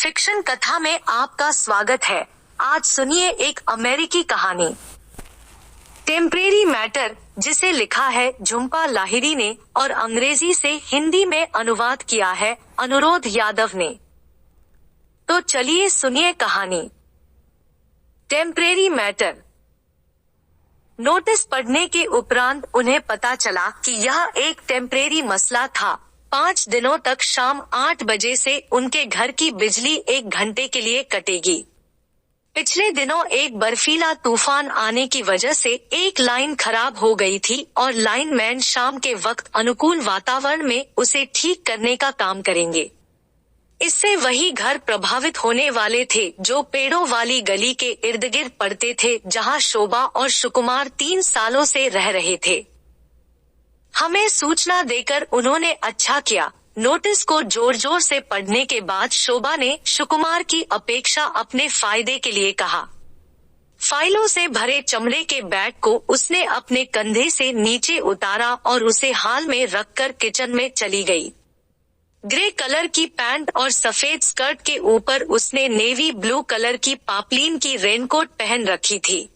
Fiction कथा में आपका स्वागत है। आज सुनिए एक अमेरिकी कहानी, टेम्परेरी मैटर, जिसे लिखा है झुम्पा लाहिरी ने और अंग्रेजी से हिंदी में अनुवाद किया है अनुरोध यादव ने। तो चलिए सुनिए कहानी। Temporary matter. नोटिस पढ़ने के उपरांत उन्हें पता चला कि यह एक टेम्परेरी मसला था। 5 दिनों तक शाम 8 बजे से उनके घर की बिजली 1 घंटे के लिए कटेगी। पिछले दिनों एक बर्फीला तूफान आने की वजह से एक लाइन खराब हो गई थी और लाइनमैन शाम के वक्त अनुकूल वातावरण में उसे ठीक करने का काम करेंगे। इससे वही घर प्रभावित होने वाले थे जो पेड़ों वाली गली के इर्द गिर्द पड़ते थे, जहां शोभा और सुकुमार 3 सालों से रह रहे थे। हमें सूचना देकर उन्होंने अच्छा किया। नोटिस को जोर जोर से पढ़ने के बाद शोभा ने सुकुमार की अपेक्षा अपने फायदे के लिए कहा। फाइलों से भरे चमड़े के बैग को उसने अपने कंधे से नीचे उतारा और उसे हाल में रखकर किचन में चली गई। ग्रे कलर की पैंट और सफेद स्कर्ट के ऊपर उसने नेवी ब्लू कलर की पापलीन की रेनकोट पहन रखी थी।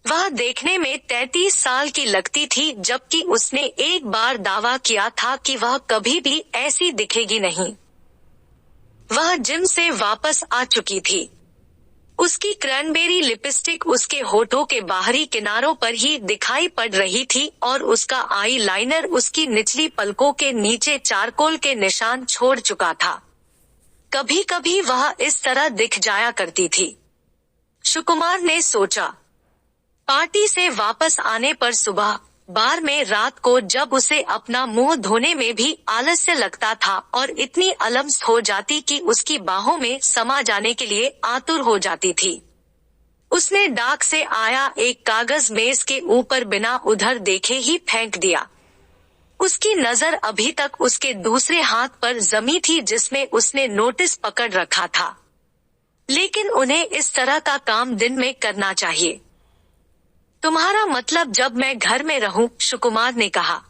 वह देखने में 33 साल की लगती थी, जबकि उसने एक बार दावा किया था कि वह कभी भी ऐसी दिखेगी नहीं। वह जिम से वापस आ चुकी थी। उसकी क्रैनबेरी लिपस्टिक उसके होठों के बाहरी किनारों पर ही दिखाई पड़ रही थी और उसका आई लाइनर उसकी निचली पलकों के नीचे चारकोल के निशान छोड़ चुका था। कभी कभी वह इस तरह दिख जाया करती थी। सुकुमार ने सोचा। पार्टी से वापस आने पर सुबह, बार में रात को जब उसे अपना मुंह धोने में भी आलस्य लगता था और इतनी अलम्स हो जाती कि उसकी बाहों में समा जाने के लिए आतुर हो जाती थी, उसने डाक से आया एक कागज मेज के ऊपर बिना उधर देखे ही फेंक दिया। उसकी नजर अभी तक उसके दूसरे हाथ पर जमी थी जिसमें उसने नोटिस पकड़ रखा था। लेकिन उन्हें इस तरह का काम दिन में करना चाहिए। तुम्हारा मतलब जब मैं घर में रहूं, सुकुमार ने कहा।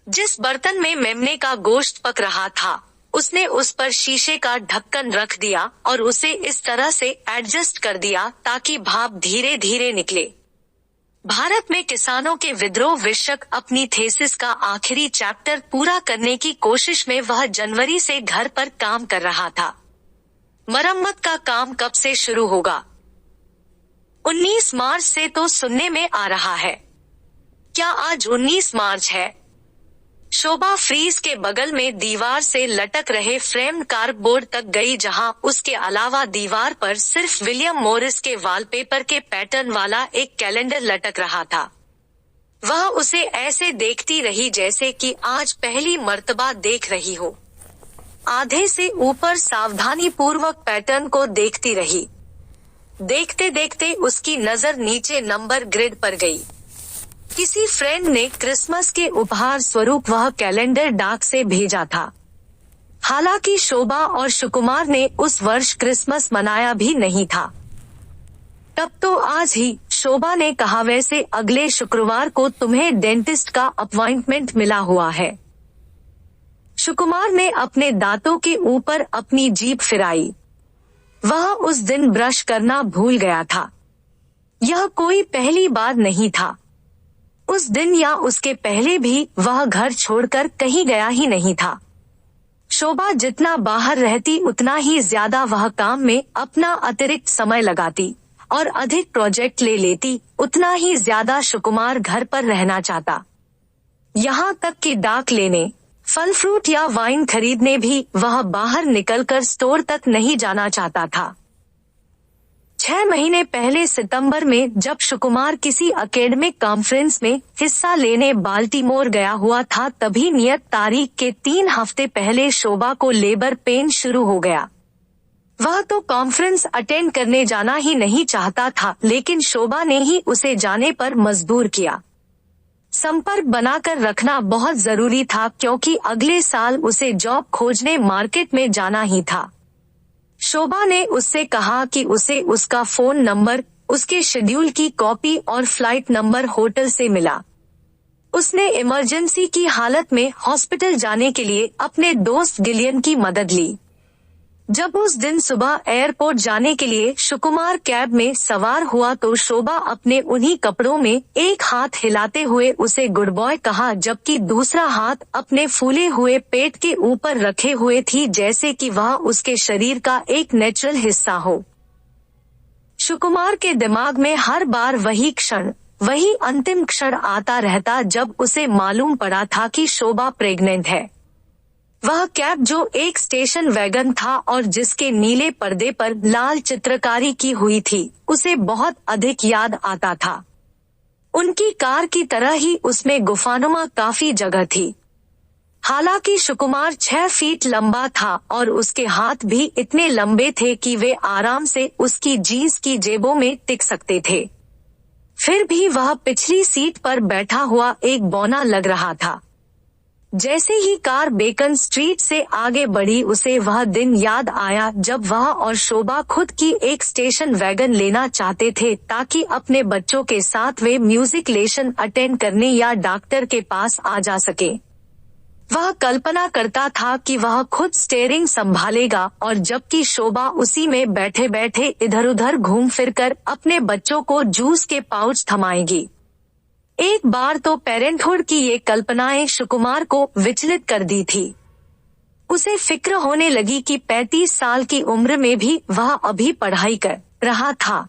जिस बर्तन में मेमने का गोश्त पक रहा था, उसने उस पर शीशे का ढक्कन रख दिया और उसे इस तरह से एडजस्ट कर दिया ताकि भाप धीरे धीरे निकले। भारत में किसानों के विद्रोह शीर्षक अपनी थीसिस का आखिरी चैप्टर पूरा करने की कोशिश में वह जनवरी से घर पर काम कर रहा था। मरम्मत का काम कब से शुरू होगा? 19 मार्च से तो सुनने में आ रहा है। क्या आज 19 मार्च है? शोभा फ्रीज के बगल में दीवार से लटक रहे फ्रेम्ड कार्डबोर्ड तक गई, जहां उसके अलावा दीवार पर सिर्फ विलियम मॉरिस के वॉलपेपर के पैटर्न वाला एक कैलेंडर लटक रहा था। वह उसे ऐसे देखती रही जैसे कि आज पहली मर्तबा देख रही हो। आधे से ऊपर सावधानी पूर्वक पैटर्न को देखती रही। देखते देखते उसकी नजर नीचे नंबर ग्रिड पर गई। किसी फ्रेंड ने क्रिसमस के उपहार स्वरूप वह कैलेंडर डाक से भेजा था। हालांकि शोभा और सुकुमार ने उस वर्ष क्रिसमस मनाया भी नहीं था। तब तो आज ही, शोभा ने कहा, वैसे अगले शुक्रवार को तुम्हें डेंटिस्ट का अपॉइंटमेंट मिला हुआ है। सुकुमार ने अपने दांतों के ऊपर अपनी जीभ फिराई। वह उस दिन ब्रश करना भूल गया था। यह कोई पहली बार नहीं था। उस दिन या उसके पहले भी वह घर छोड़कर कहीं गया ही नहीं था। शोभा जितना बाहर रहती उतना ही ज्यादा वह काम में अपना अतिरिक्त समय लगाती और अधिक प्रोजेक्ट ले लेती, उतना ही ज्यादा सुकुमार घर पर रहना चाहता। यहाँ तक कि डाक लेने, फल फ्रूट या वाइन खरीदने भी वह बाहर निकलकर स्टोर तक नहीं जाना चाहता था। 6 महीने पहले सितंबर में जब सुकुमार किसी एकेडमिक कॉन्फ्रेंस में हिस्सा लेने बाल्टीमोर गया हुआ था, तभी नियत तारीख के 3 हफ्ते पहले शोभा को लेबर पेन शुरू हो गया। वह तो कॉन्फ्रेंस अटेंड करने जाना ही नहीं चाहता था, लेकिन शोभा ने ही उसे जाने पर मजबूर किया। संपर्क बनाकर रखना बहुत जरूरी था क्योंकि अगले साल उसे जॉब खोजने मार्केट में जाना ही था। शोभा ने उससे कहा कि उसे उसका फोन नंबर, उसके शेड्यूल की कॉपी और फ्लाइट नंबर होटल से मिला। उसने इमरजेंसी की हालत में हॉस्पिटल जाने के लिए अपने दोस्त गिलियन की मदद ली। जब उस दिन सुबह एयरपोर्ट जाने के लिए सुकुमार कैब में सवार हुआ तो शोभा अपने उन्हीं कपड़ों में एक हाथ हिलाते हुए उसे गुड बॉय कहा, जबकि दूसरा हाथ अपने फूले हुए पेट के ऊपर रखे हुए थी, जैसे कि वह उसके शरीर का एक नेचुरल हिस्सा हो। सुकुमार के दिमाग में हर बार वही अंतिम क्षण आता रहता जब उसे मालूम पड़ा था कि शोभा प्रेग्नेंट है। वह कैब जो एक स्टेशन वैगन था और जिसके नीले पर्दे पर लाल चित्रकारी की हुई थी, उसे बहुत अधिक याद आता था। उनकी कार की तरह ही उसमें गुफानुमा काफी जगह थी। हालांकि सुकुमार 6 फीट लंबा था और उसके हाथ भी इतने लंबे थे कि वे आराम से उसकी जीन्स की जेबों में टिक सकते थे। फिर भी वह पिछली सीट पर बैठा हुआ एक बौना लग रहा था। जैसे ही कार बेकन स्ट्रीट से आगे बढ़ी, उसे वह दिन याद आया जब वह और शोभा खुद की एक स्टेशन वैगन लेना चाहते थे ताकि अपने बच्चों के साथ वे म्यूजिक लेसन अटेंड करने या डॉक्टर के पास आ जा सके। वह कल्पना करता था कि वह खुद स्टीयरिंग संभालेगा और जबकि शोभा उसी में बैठे बैठे इधर उधर घूम फिरकर अपने बच्चों को जूस के पाउच थमाएगी। एक बार तो पेरेंटहुड की ये कल्पनाएं सुकुमार को विचलित कर दी थी। उसे फिक्र होने लगी कि 35 साल की उम्र में भी वह अभी पढ़ाई कर रहा था।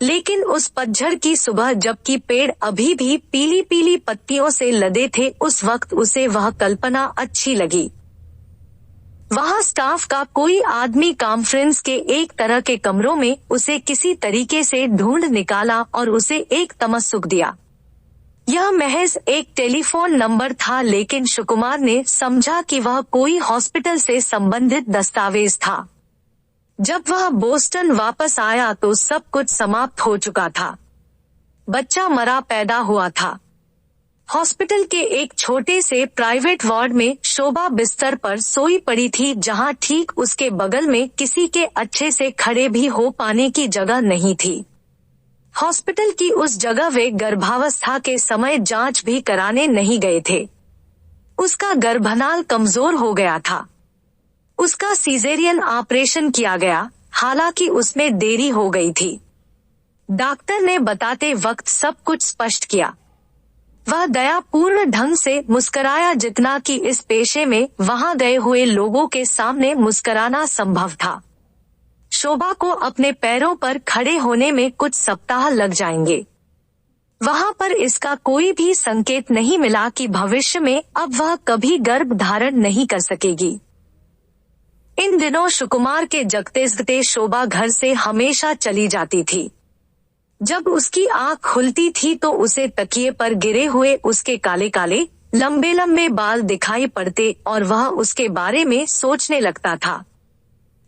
लेकिन उस पतझड़ की सुबह जबकि पेड़ अभी भी पीली पीली पत्तियों से लदे थे, उस वक्त उसे वह कल्पना अच्छी लगी। वहाँ स्टाफ का कोई आदमी कॉन्फ्रेंस के एक तरह के कमरों में उसे किसी तरीके से ढूंढ निकाला और उसे एक तमस्सुक दिया। यह महज एक टेलीफोन नंबर था, लेकिन सुकुमार ने समझा कि वह कोई हॉस्पिटल से संबंधित दस्तावेज था। जब वह बोस्टन वापस आया तो सब कुछ समाप्त हो चुका था। बच्चा मरा पैदा हुआ था। हॉस्पिटल के एक छोटे से प्राइवेट वार्ड में शोभा बिस्तर पर सोई पड़ी थी, जहां ठीक उसके बगल में किसी के अच्छे से खड़े भी हो पाने की जगह नहीं थी। हॉस्पिटल की उस जगह वे गर्भावस्था के समय जांच भी कराने नहीं गए थे। उसका गर्भनाल कमजोर हो गया था। उसका सीजेरियन ऑपरेशन किया गया, हालांकि उसमें देरी हो गई थी। डॉक्टर ने बताते वक्त सब कुछ स्पष्ट किया। वह दयापूर्ण ढंग से मुस्कराया, जितना कि इस पेशे में वहां गए हुए लोगों के सामने मुस्कराना संभव था। शोभा को अपने पैरों पर खड़े होने में कुछ सप्ताह लग जाएंगे। वहां पर इसका कोई भी संकेत नहीं मिला कि भविष्य में अब वह कभी गर्भ धारण नहीं कर सकेगी। इन दिनों सुकुमार के जगते शोभा घर से हमेशा चली जाती थी। जब उसकी आंख खुलती थी तो उसे तकिए पर गिरे हुए उसके काले काले लंबे लंबे बाल दिखाई पड़ते और वह उसके बारे में सोचने लगता था।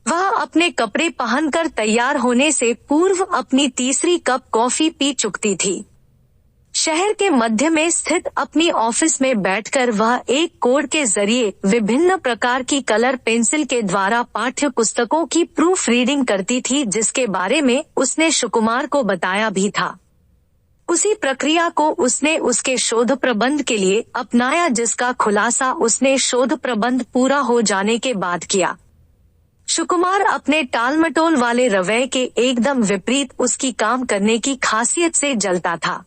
वह अपने कपड़े पहनकर तैयार होने से पूर्व अपनी तीसरी कप कॉफी पी चुकती थी। शहर के मध्य में स्थित अपनी ऑफिस में बैठकर वह एक कोड के जरिए विभिन्न प्रकार की कलर पेंसिल के द्वारा पाठ्य पुस्तकों की प्रूफ रीडिंग करती थी, जिसके बारे में उसने सुकुमार को बताया भी था। उसी प्रक्रिया को उसने उसके शोध प्रबंध के लिए अपनाया, जिसका खुलासा उसने शोध प्रबंध पूरा हो जाने के बाद किया। सुकुमार अपने टालमटोल वाले रवैये के एकदम विपरीत उसकी काम करने की खासियत से जलता था।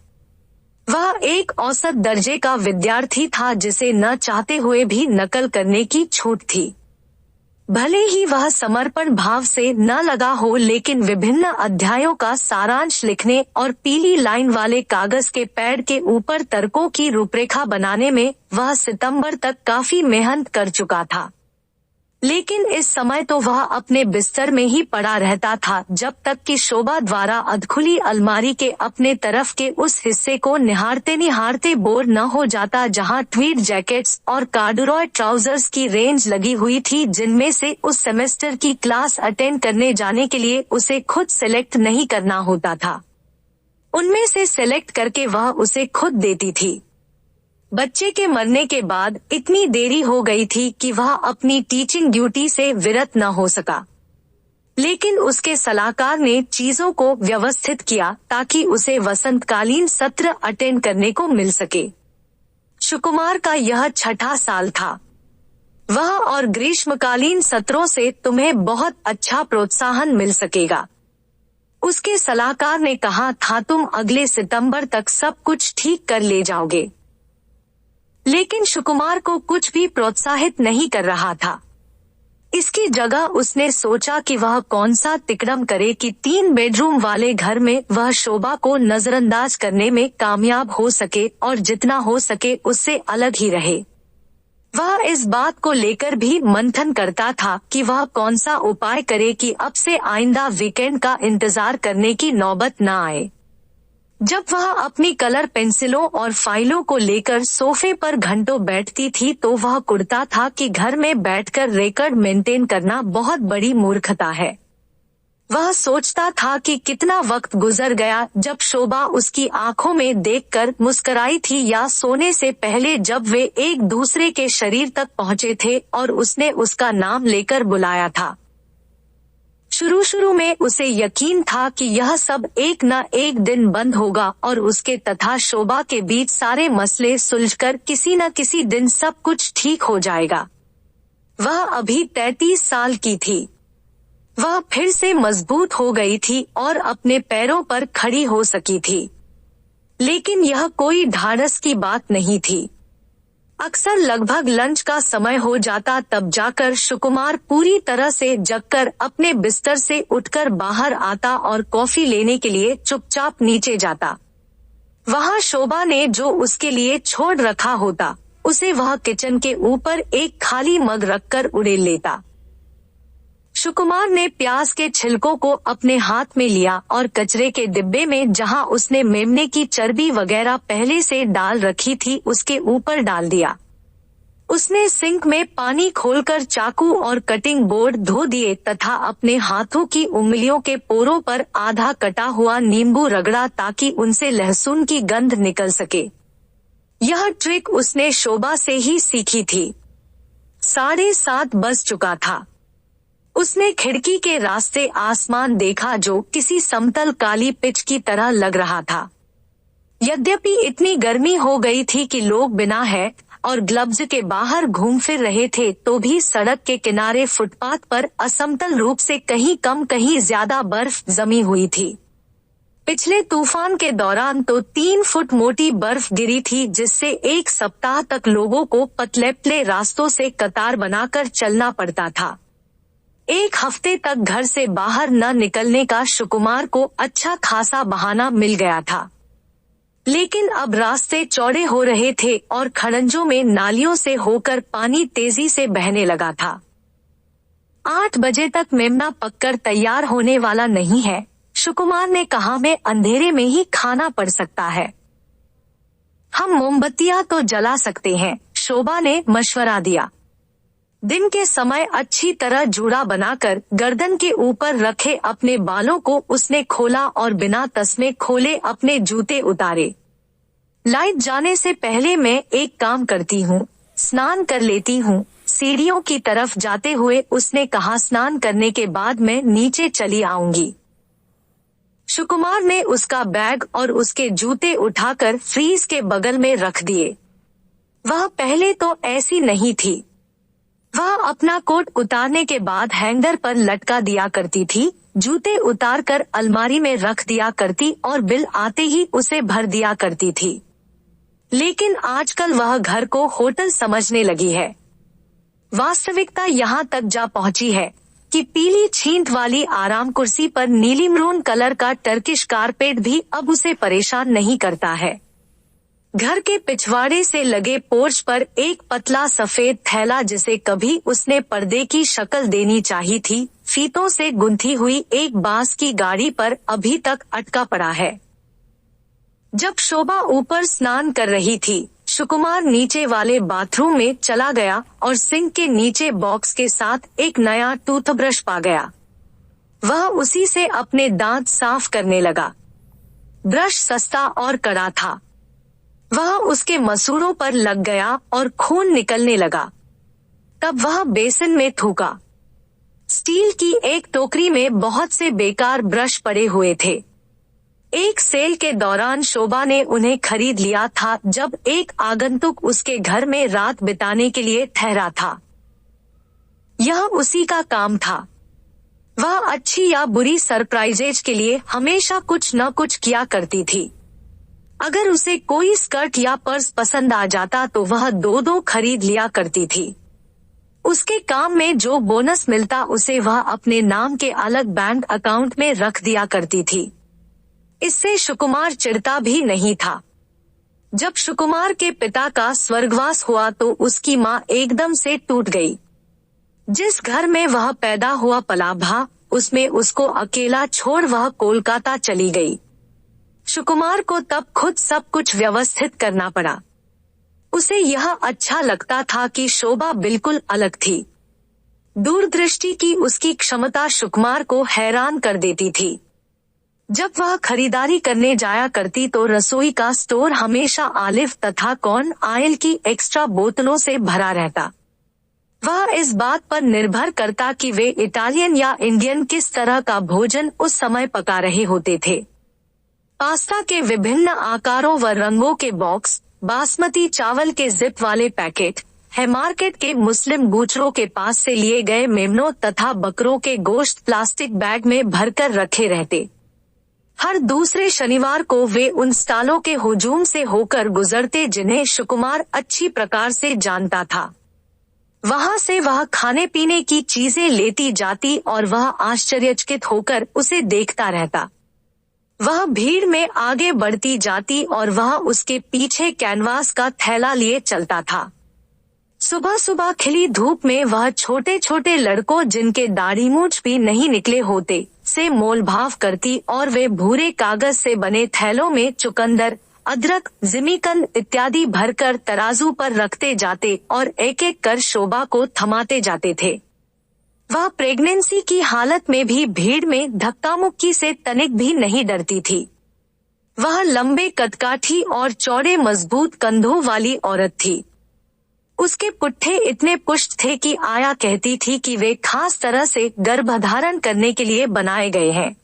वह एक औसत दर्जे का विद्यार्थी था जिसे न चाहते हुए भी नकल करने की छूट थी। भले ही वह समर्पण भाव से न लगा हो, लेकिन विभिन्न अध्यायों का सारांश लिखने और पीली लाइन वाले कागज के पैड के ऊपर तर्कों की रूपरेखा बनाने में वह सितंबर तक काफी मेहनत कर चुका था। लेकिन इस समय तो वह अपने बिस्तर में ही पड़ा रहता था, जब तक कि शोभा द्वारा अधखुली अलमारी के अपने तरफ के उस हिस्से को निहारते निहारते बोर न हो जाता, जहां ट्वीड जैकेट्स और कार्डुरॉय ट्राउजर्स की रेंज लगी हुई थी, जिनमें से उस सेमेस्टर की क्लास अटेंड करने जाने के लिए उसे खुद सेलेक्ट नहीं करना होता था। उनमें से सेलेक्ट करके वह उसे खुद देती थी। बच्चे के मरने के बाद इतनी देरी हो गई थी कि वह अपनी टीचिंग ड्यूटी से विरत न हो सका, लेकिन उसके सलाहकार ने चीजों को व्यवस्थित किया ताकि उसे वसंतकालीन सत्र अटेंड करने को मिल सके। सुकुमार का यह 6ठा साल था। वह और ग्रीष्मकालीन सत्रों से तुम्हें बहुत अच्छा प्रोत्साहन मिल सकेगा। उसके सलाहकार ने कहा था तुम अगले सितंबर तक सब कुछ ठीक कर ले जाओगे। लेकिन सुकुमार को कुछ भी प्रोत्साहित नहीं कर रहा था। इसकी जगह उसने सोचा कि वह कौन सा तिकड़म करे कि 3 बेडरूम वाले घर में वह शोभा को नजरअंदाज करने में कामयाब हो सके और जितना हो सके उससे अलग ही रहे। वह इस बात को लेकर भी मंथन करता था कि वह कौन सा उपाय करे कि अब से आइंदा वीकेंड का इंतजार करने की नौबत न आए। जब वह अपनी कलर पेंसिलों और फाइलों को लेकर सोफे पर घंटों बैठती थी तो वह कुड़ता था कि घर में बैठकर रिकॉर्ड मेंटेन करना बहुत बड़ी मूर्खता है। वह सोचता था कि कितना वक्त गुजर गया जब शोभा उसकी आंखों में देखकर मुस्कुराई थी या सोने से पहले जब वे एक दूसरे के शरीर तक पहुंचे थे और उसने उसका नाम लेकर बुलाया था। शुरू में उसे यकीन था कि यह सब एक न एक दिन बंद होगा और उसके तथा शोभा के बीच सारे मसले सुलझकर किसी न किसी दिन सब कुछ ठीक हो जाएगा। वह अभी 33 साल की थी। वह फिर से मजबूत हो गई थी और अपने पैरों पर खड़ी हो सकी थी। लेकिन यह कोई ढाढ़स की बात नहीं थी। अक्सर लगभग लंच का समय हो जाता तब जाकर सुकुमार पूरी तरह से जगकर अपने बिस्तर से उठकर बाहर आता और कॉफी लेने के लिए चुपचाप नीचे जाता। वहां शोभा ने जो उसके लिए छोड़ रखा होता उसे वह किचन के ऊपर एक खाली मग रखकर उड़ेल लेता। सुकुमार ने प्याज के छिलकों को अपने हाथ में लिया और कचरे के डिब्बे में जहां उसने मेमने की चर्बी वगैरह पहले से डाल रखी थी उसके ऊपर डाल दिया। उसने सिंक में पानी खोलकर चाकू और कटिंग बोर्ड धो दिए तथा अपने हाथों की उंगलियों के पोरों पर आधा कटा हुआ नींबू रगड़ा ताकि उनसे लहसुन की गंध निकल सके। यह ट्रिक उसने शोभा से ही सीखी थी। 7:30 बज चुका था। उसने खिड़की के रास्ते आसमान देखा जो किसी समतल काली पिच की तरह लग रहा था। यद्यपि इतनी गर्मी हो गई थी कि लोग बिना हैट और ग्लव्स के बाहर घूम फिर रहे थे तो भी सड़क के किनारे फुटपाथ पर असमतल रूप से कहीं कम कहीं ज्यादा बर्फ जमी हुई थी। पिछले तूफान के दौरान तो 3 फुट मोटी बर्फ गिरी थी जिससे एक सप्ताह तक लोगों को पतले रास्तों से कतार बनाकर चलना पड़ता था। एक हफ्ते तक घर से बाहर न निकलने का सुकुमार को अच्छा खासा बहाना मिल गया था। लेकिन अब रास्ते चौड़े हो रहे थे और खड़ंजों में नालियों से होकर पानी तेजी से बहने लगा था। 8 बजे तक मेमना पककर तैयार होने वाला नहीं है, सुकुमार ने कहा। मैं अंधेरे में ही खाना पड़ सकता है। हम मोमबत्तियां तो जला सकते हैं, शोभा ने मशवरा दिया। दिन के समय अच्छी तरह जूड़ा बनाकर गर्दन के ऊपर रखे अपने बालों को उसने खोला और बिना तस्मे खोले अपने जूते उतारे। लाइट जाने से पहले मैं एक काम करती हूँ, स्नान कर लेती हूँ, सीढ़ियों की तरफ जाते हुए उसने कहा। स्नान करने के बाद मैं नीचे चली आऊंगी। सुकुमार ने उसका बैग और उसके जूते उठाकर फ्रीज के बगल में रख दिए। वह पहले तो ऐसी नहीं थी। वह अपना कोट उतारने के बाद हैंगर पर लटका दिया करती थी, जूते उतारकर अलमारी में रख दिया करती और बिल आते ही उसे भर दिया करती थी। लेकिन आजकल वह घर को होटल समझने लगी है। वास्तविकता यहाँ तक जा पहुँची है कि पीली छींट वाली आराम कुर्सी पर नीली मरून कलर का टर्किश कारपेट भी अब उसे परेशान नहीं करता है। घर के पिछवाड़े से लगे पोर्च पर एक पतला सफेद थैला जिसे कभी उसने पर्दे की शक्ल देनी चाहिए थी, फीतों से गुंथी हुई एक बांस की गाड़ी पर अभी तक अटका पड़ा है। जब शोभा ऊपर स्नान कर रही थी, सुकुमार नीचे वाले बाथरूम में चला गया और सिंक के नीचे बॉक्स के साथ एक नया टूथब्रश पा गया। वह उसी से अपने दांत साफ करने लगा। ब्रश सस्ता और कड़ा था। वह उसके मसूड़ों पर लग गया और खून निकलने लगा। तब वह बेसिन में थूका। स्टील की एक टोकरी में बहुत से बेकार ब्रश पड़े हुए थे। एक सेल के दौरान शोभा ने उन्हें खरीद लिया था जब एक आगंतुक उसके घर में रात बिताने के लिए ठहरा था। यह उसी का काम था। वह अच्छी या बुरी सरप्राइजेज के लिए हमेशा कुछ न कुछ किया करती थी। अगर उसे कोई स्कर्ट या पर्स पसंद आ जाता तो वह दो दो खरीद लिया करती थी। उसके काम में जो बोनस मिलता उसे वह अपने नाम के अलग बैंक अकाउंट में रख दिया करती थी। इससे सुकुमार चिढ़ता भी नहीं था। जब सुकुमार के पिता का स्वर्गवास हुआ तो उसकी माँ एकदम से टूट गई। जिस घर में वह पैदा हुआ पला भा, उसमें उसको अकेला छोड़ वह कोलकाता चली गई। सुकुमार को तब खुद सब कुछ व्यवस्थित करना पड़ा। उसे यह अच्छा लगता था कि शोभा बिल्कुल अलग थी। दूरदृष्टि की उसकी क्षमता सुकुमार को हैरान कर देती थी। जब वह खरीदारी करने जाया करती तो रसोई का स्टोर हमेशा ऑलिव तथा कॉर्न ऑयल की एक्स्ट्रा बोतलों से भरा रहता। वह इस बात पर निर्भर करता कि वे इटालियन या इंडियन किस तरह का भोजन उस समय पका रहे होते थे। पास्ता के विभिन्न आकारों व रंगों के बॉक्स, बासमती चावल के जिप वाले पैकेट, है मार्केट के मुस्लिम बूचरों के पास से लिए गए मेमनों तथा बकरों के गोश्त प्लास्टिक बैग में भरकर रखे रहते। हर दूसरे शनिवार को वे उन स्टॉलों के हुजूम से होकर गुजरते जिन्हें सुकुमार अच्छी प्रकार से जानता था। वहां से वह खाने पीने की चीजें लेती जाती और वह आश्चर्यचकित होकर उसे देखता रहता। वह भीड़ में आगे बढ़ती जाती और वह उसके पीछे कैनवास का थैला लिए चलता था। सुबह सुबह खिली धूप में वह छोटे छोटे लड़कों जिनके दाढ़ी मूंछ भी नहीं निकले होते से मोल भाव करती और वे भूरे कागज से बने थैलों में चुकंदर, अदरक, जिमीकंद इत्यादि भरकर तराजू पर रखते जाते और एक एक कर शोभा को थमाते जाते थे। वह प्रेगनेंसी की हालत में भी भीड़ में धक्का मुक्की से तनिक भी नहीं डरती थी। वह लंबे कदकाठी और चौड़े मजबूत कंधों वाली औरत थी। उसके पुट्ठे इतने पुष्ट थे कि आया कहती थी कि वे खास तरह से गर्भधारण करने के लिए बनाए गए हैं।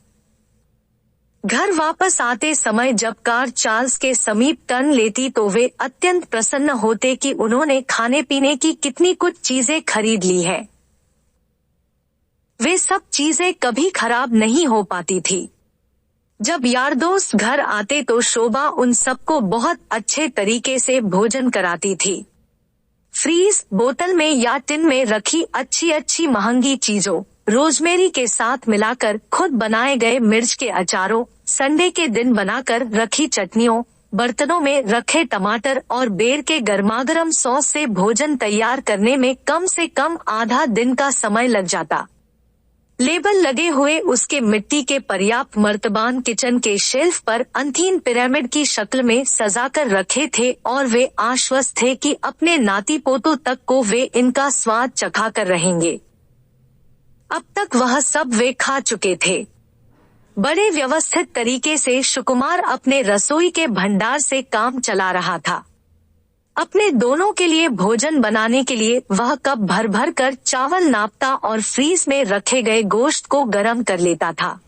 घर वापस आते समय जब कार चार्ल्स के समीप टर्न लेती तो वे अत्यंत प्रसन्न होते कि उन्होंने खाने पीने की कितनी कुछ चीजें खरीद ली है। वे सब चीजें कभी खराब नहीं हो पाती थी। जब यार दोस्त घर आते तो शोभा उन सबको बहुत अच्छे तरीके से भोजन कराती थी। फ्रीज, बोतल में या टिन में रखी अच्छी अच्छी महंगी चीजों, रोजमेरी के साथ मिलाकर खुद बनाए गए मिर्च के अचारों, संडे के दिन बनाकर रखी चटनियों, बर्तनों में रखे टमाटर और बेर के गर्मागर्म सॉस से भोजन तैयार करने में कम से कम आधा दिन का समय लग जाता। लेबल लगे हुए उसके मिट्टी के पर्याप्त मर्तबान किचन के शेल्फ पर अंथीन पिरामिड की शक्ल में सजाकर रखे थे और वे आश्वस्त थे कि अपने नाती पोतों तक को वे इनका स्वाद चखा कर रहेंगे। अब तक वह सब वे खा चुके थे। बड़े व्यवस्थित तरीके से सुकुमार अपने रसोई के भंडार से काम चला रहा था। अपने दोनों के लिए भोजन बनाने के लिए वह कप भर भर कर चावल नापता और फ्रीज में रखे गए गोश्त को गर्म कर लेता था।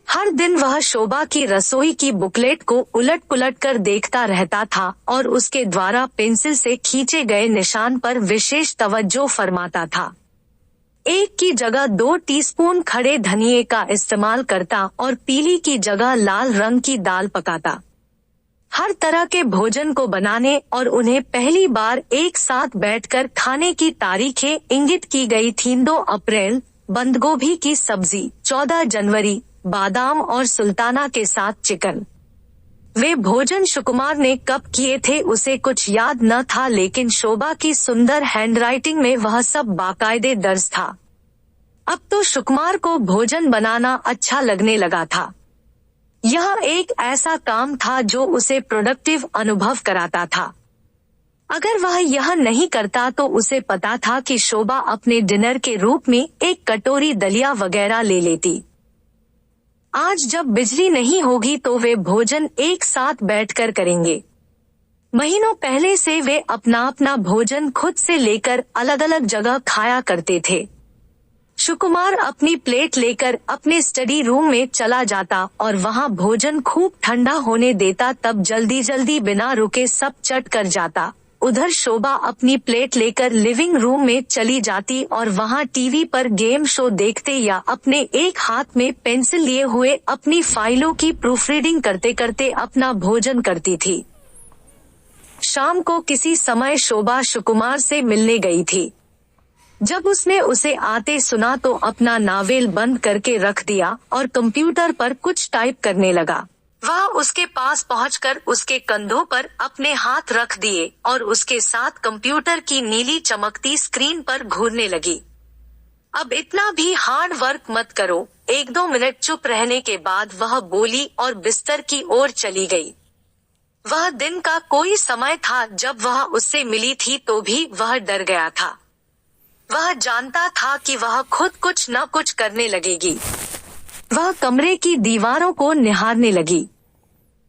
हर दिन वह शोभा की रसोई की बुकलेट को उलट पुलट कर देखता रहता था और उसके द्वारा पेंसिल से खींचे गए निशान पर विशेष तवज्जो फरमाता था। 1 की जगह 2 टीस्पून खड़े धनिये का इस्तेमाल करता और पीली की जगह लाल रंग की दाल पकाता। हर तरह के भोजन को बनाने और उन्हें पहली बार एक साथ बैठकर खाने की तारीखें इंगित की गई थीं। 2 अप्रैल बंद गोभी की सब्जी, 14 जनवरी बादाम और सुल्ताना के साथ चिकन। वे भोजन सुकुमार ने कब किए थे उसे कुछ याद न था, लेकिन शोभा की सुंदर हैंडराइटिंग में वह सब बाकायदे दर्ज था। अब तो सुकुमार को भोजन बनाना अच्छा लगने लगा था। यह एक ऐसा काम था जो उसे प्रोडक्टिव अनुभव कराता था। अगर वह यह नहीं करता तो उसे पता था कि शोभा अपने डिनर के रूप में एक कटोरी दलिया वगैरह ले लेती। आज जब बिजली नहीं होगी तो वे भोजन एक साथ बैठकर करेंगे। महीनों पहले से वे अपना अपना भोजन खुद से लेकर अलग अलग जगह खाया करते थे। सुकुमार अपनी प्लेट लेकर अपने स्टडी रूम में चला जाता और वहां भोजन खूब ठंडा होने देता, तब जल्दी जल्दी बिना रुके सब चट कर जाता। उधर शोभा अपनी प्लेट लेकर लिविंग रूम में चली जाती और वहां टीवी पर गेम शो देखते या अपने एक हाथ में पेंसिल लिए हुए अपनी फाइलों की प्रूफ रीडिंग करते करते अपना भोजन करती थी। शाम को किसी समय शोभा सुकुमार से मिलने गई थी। जब उसने उसे आते सुना तो अपना नावेल बंद करके रख दिया और कंप्यूटर पर कुछ टाइप करने लगा। वह उसके पास पहुंचकर उसके कंधों पर अपने हाथ रख दिए और उसके साथ कंप्यूटर की नीली चमकती स्क्रीन पर घूरने लगी। अब इतना भी हार्ड वर्क मत करो। 1-2 मिनट चुप रहने के बाद वह बोली और बिस्तर की ओर चली गई। वह दिन का कोई समय था जब वह उससे मिली थी तो भी वह डर गया था। वह जानता था कि वह खुद कुछ न कुछ करने लगेगी। वह कमरे की दीवारों को निहारने लगी।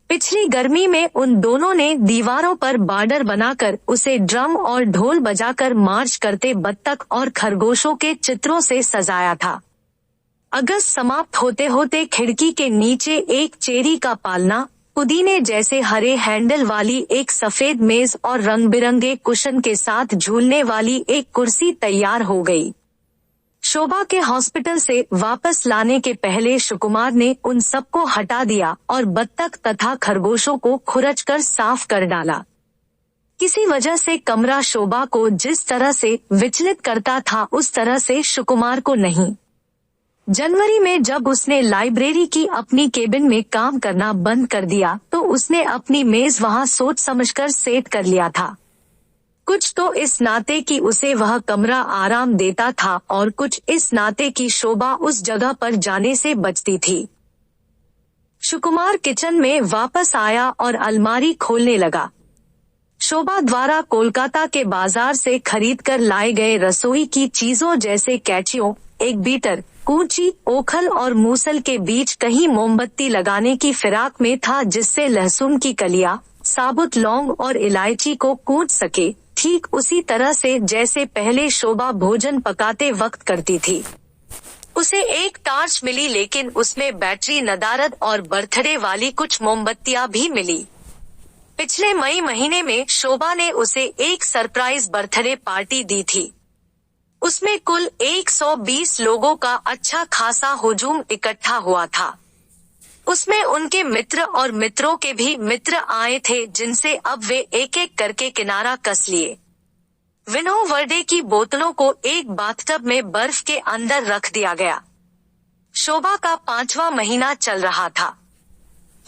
पिछली गर्मी में उन दोनों ने दीवारों पर बॉर्डर बनाकर उसे ड्रम और ढोल बजाकर मार्च करते बत्तख और खरगोशों के चित्रों से सजाया था। अगस्त समाप्त होते होते खिड़की के नीचे एक चेरी का पालना, पुदीने जैसे हरे हैंडल वाली एक सफेद मेज और रंग बिरंगे कुशन के साथ झूलने वाली एक कुर्सी तैयार हो गई। शोभा के हॉस्पिटल से वापस लाने के पहले सुकुमार ने उन सबको हटा दिया और बत्तख तथा खरगोशों को खुरचकर साफ कर डाला। किसी वजह से कमरा शोभा को जिस तरह से विचलित करता था उस तरह से सुकुमार को नहीं। जनवरी में जब उसने लाइब्रेरी की अपनी केबिन में काम करना बंद कर दिया तो उसने अपनी मेज वहां सोच समझकर सेट कर लिया था। कुछ तो इस नाते कि उसे वह कमरा आराम देता था और कुछ इस नाते कि शोभा उस जगह पर जाने से बचती थी। सुकुमार किचन में वापस आया और अलमारी खोलने लगा। शोभा द्वारा कोलकाता के बाजार से खरीदकर लाए गए रसोई की चीजों जैसे कैंचियों, एक बीटर, कूंची, ओखल और मूसल के बीच कहीं मोमबत्ती लगाने की फिराक में था जिससे लहसुन की कलियां, साबुत लौंग और इलायची को कूट सके, ठीक उसी तरह से जैसे पहले शोभा भोजन पकाते वक्त करती थी। उसे एक टार्च मिली लेकिन उसमें बैटरी नदारद और बर्थडे वाली कुछ मोमबत्तियां भी मिली। पिछले मई महीने में शोभा ने उसे एक सरप्राइज बर्थडे पार्टी दी थी। उसमें कुल 120 लोगों का अच्छा खासा हुजूम इकट्ठा हुआ था। उसमें उनके मित्र और मित्रों के भी मित्र आए थे जिनसे अब वे एक एक करके किनारा कस लिए। विनो वर्डे की बोतलों को एक बाथटब में बर्फ के अंदर रख दिया गया। शोभा का 5वां महीना चल रहा था।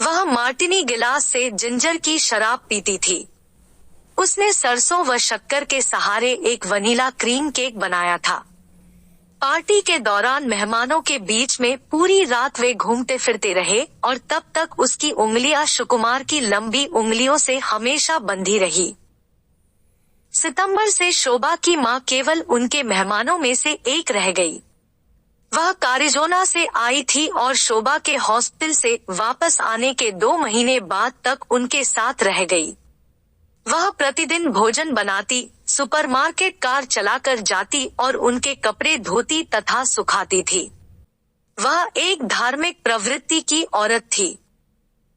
वह मार्टिनी गिलास से जिंजर की शराब पीती थी। उसने सरसों व शक्कर के सहारे एक वनीला क्रीम केक बनाया था। पार्टी के दौरान मेहमानों के बीच में पूरी रात वे घूमते फिरते रहे और तब तक उसकी उंगलियां सुकुमार की लंबी उंगलियों से हमेशा बंधी रही। सितंबर से शोभा की मां केवल उनके मेहमानों में से एक रह गई। वह कारिजोना से आई थी और शोभा के हॉस्पिटल से वापस आने के 2 महीने बाद तक उनके साथ रह गई। वह प्रतिदिन भोजन बनाती, सुपरमार्केट कार चलाकर जाती और उनके कपड़े धोती तथा सुखाती थी। वह एक धार्मिक प्रवृत्ति की औरत थी।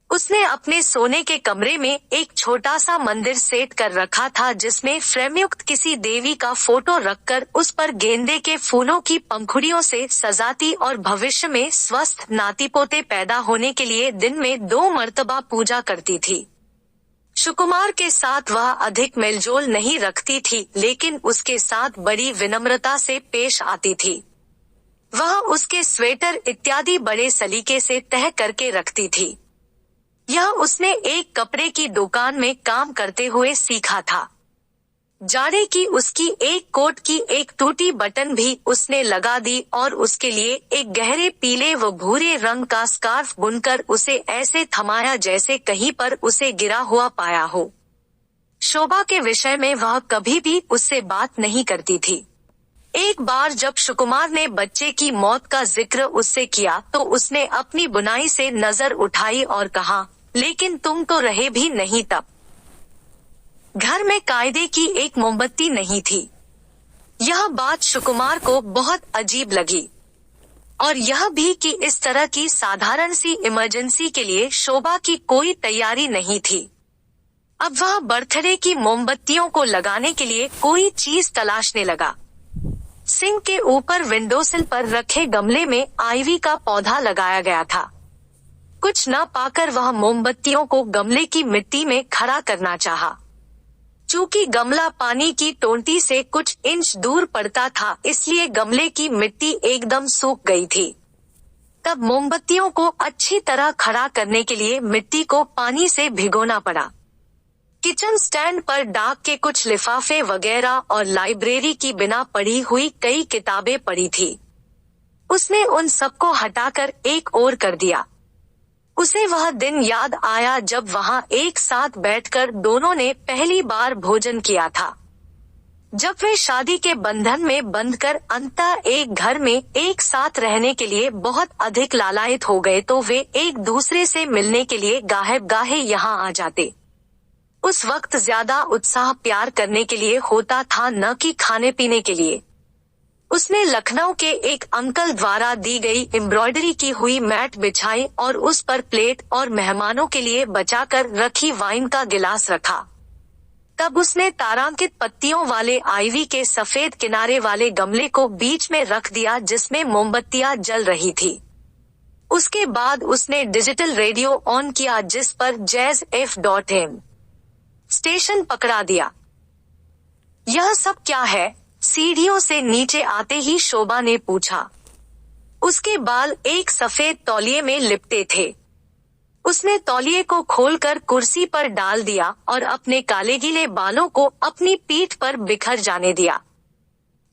उसने अपने सोने के कमरे में एक छोटा सा मंदिर सेट कर रखा था जिसमें फ्रेमयुक्त किसी देवी का फोटो रखकर उस पर गेंदे के फूलों की पंखुड़ियों से सजाती और भविष्य में स्वस्थ नातीपोते पैदा होने के लिए दिन में 2 मर्तबा पूजा करती थी। सुकुमार के साथ वह अधिक मेलजोल नहीं रखती थी लेकिन उसके साथ बड़ी विनम्रता से पेश आती थी। वह उसके स्वेटर इत्यादि बड़े सलीके से तह करके रखती थी। यह उसने एक कपड़े की दुकान में काम करते हुए सीखा था। जाड़े की उसकी एक कोट की एक टूटी बटन भी उसने लगा दी और उसके लिए एक गहरे पीले व भूरे रंग का स्कार्फ बुनकर उसे ऐसे थमाया जैसे कहीं पर उसे गिरा हुआ पाया हो। शोभा के विषय में वह कभी भी उससे बात नहीं करती थी। एक बार जब सुकुमार ने बच्चे की मौत का जिक्र उससे किया तो उसने अपनी बुनाई से नजर उठाई और कहा, लेकिन तुम तो रहे भी नहीं तब। घर में कायदे की एक मोमबत्ती नहीं थी। यह बात सुकुमार को बहुत अजीब लगी और यह भी कि इस तरह की साधारण सी इमरजेंसी के लिए शोभा की कोई तैयारी नहीं थी। अब वह बर्थडे की मोमबत्तियों को लगाने के लिए कोई चीज तलाशने लगा। सिंक के ऊपर विंडोसिल पर रखे गमले में आइवी का पौधा लगाया गया था। कुछ न पाकर वह मोमबत्तियों को गमले की मिट्टी में खड़ा करना चाहा। चूंकि गमला पानी की टोंटी से कुछ इंच दूर पड़ता था, इसलिए गमले की मिट्टी एकदम सूख गई थी। तब मोमबत्तियों को अच्छी तरह खड़ा करने के लिए मिट्टी को पानी से भिगोना पड़ा। किचन स्टैंड पर डाक के कुछ लिफाफे वगैरह और लाइब्रेरी की बिना पढ़ी हुई कई किताबें पड़ी थी। उसने उन सबको हटाकर एक ओर कर दिया। उसे वह दिन याद आया जब वहां एक साथ बैठकर दोनों ने पहली बार भोजन किया था। जब वे शादी के बंधन में बंधकर अंततः एक घर में एक साथ रहने के लिए बहुत अधिक लालायित हो गए, तो वे एक दूसरे से मिलने के लिए गाहे गाहे यहाँ आ जाते। उस वक्त ज्यादा उत्साह प्यार करने के लिए होता था, न कि खाने पीने के लिए। उसने लखनऊ के एक अंकल द्वारा दी गई एम्ब्रॉयडरी की हुई मैट बिछाई और उस पर प्लेट और मेहमानों के लिए बचाकर रखी वाइन का गिलास रखा। तब उसने तारांकित पत्तियों वाले आइवी के सफेद किनारे वाले गमले को बीच में रख दिया जिसमें मोमबत्तियां जल रही थी। उसके बाद उसने डिजिटल रेडियो ऑन किया जिस पर जैज FM स्टेशन पकड़ा दिया। यह सब क्या है? सीढ़ियों से नीचे आते ही शोभा ने पूछा। उसके बाल एक सफेद तौलिए में लिपटे थे। उसने तौलिए को खोलकर कुर्सी पर डाल दिया और अपने काले गीले बालों को अपनी पीठ पर बिखर जाने दिया।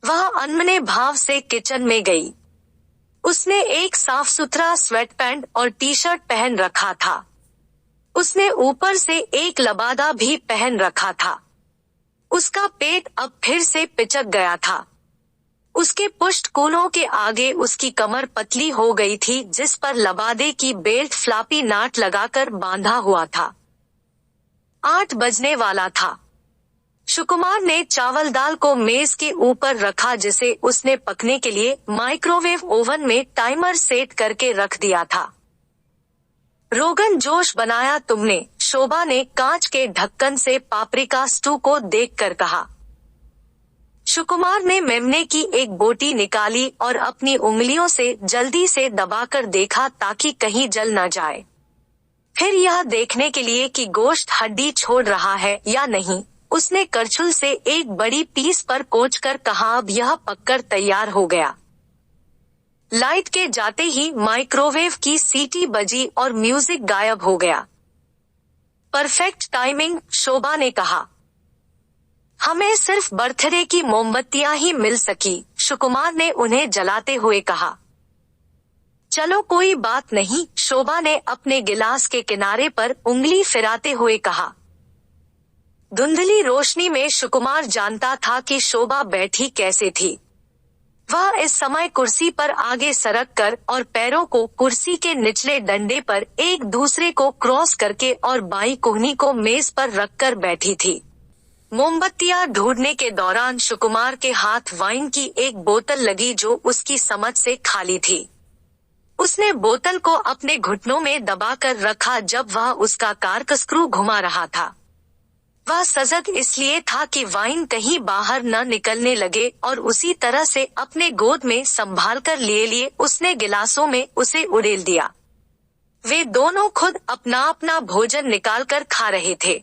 वह अनमने भाव से किचन में गई। उसने एक साफ सुथरा स्वेट पैंट और टी शर्ट पहन रखा था। उसने ऊपर से एक लबादा भी पहन रखा था। उसका पेट अब फिर से पिचक गया था। उसके पुष्ट कोनों के आगे उसकी कमर पतली हो गई थी जिस पर लबादे की बेल्ट फ्लापी नाट लगाकर बांधा हुआ था। 8 बजने वाला था। सुकुमार ने चावल दाल को मेज के ऊपर रखा जिसे उसने पकने के लिए माइक्रोवेव ओवन में टाइमर सेट करके रख दिया था। रोगन जोश बनाया तुमने? शोभा ने कांच के ढक्कन से पापरिका स्टू को देखकर कहा। सुकुमार ने मेमने की एक बोटी निकाली और अपनी उंगलियों से जल्दी से दबाकर देखा ताकि कहीं जल न जाए। फिर यह देखने के लिए कि गोश्त हड्डी छोड़ रहा है या नहीं, उसने करछुल से एक बड़ी पीस पर कोचकर कहा, अब यह पककर तैयार हो गया। लाइट के जाते ही माइक्रोवेव की सीटी बजी और म्यूजिक गायब हो गया। परफेक्ट टाइमिंग, शोभा ने कहा। हमें सिर्फ बर्थडे की मोमबत्तियां ही मिल सकी, सुकुमार ने उन्हें जलाते हुए कहा। चलो कोई बात नहीं, शोभा ने अपने गिलास के किनारे पर उंगली फिराते हुए कहा। धुंधली रोशनी में सुकुमार जानता था कि शोभा बैठी कैसे थी। वह इस समय कुर्सी पर आगे सरक कर और पैरों को कुर्सी के निचले डंडे पर एक दूसरे को क्रॉस करके और बाई कोहनी को मेज पर रखकर बैठी थी। मोमबत्तियां ढूंढने के दौरान सुकुमार के हाथ वाइन की एक बोतल लगी जो उसकी समझ से खाली थी। उसने बोतल को अपने घुटनों में दबाकर रखा जब वह उसका कार्कस्क्रू घुमा रहा था। वह सजग इसलिए था कि वाइन कहीं बाहर न निकलने लगे और उसी तरह से अपने गोद में संभाल कर लिए उसने गिलासों में उसे उड़ेल दिया। वे दोनों खुद अपना अपना भोजन निकालकर खा रहे थे।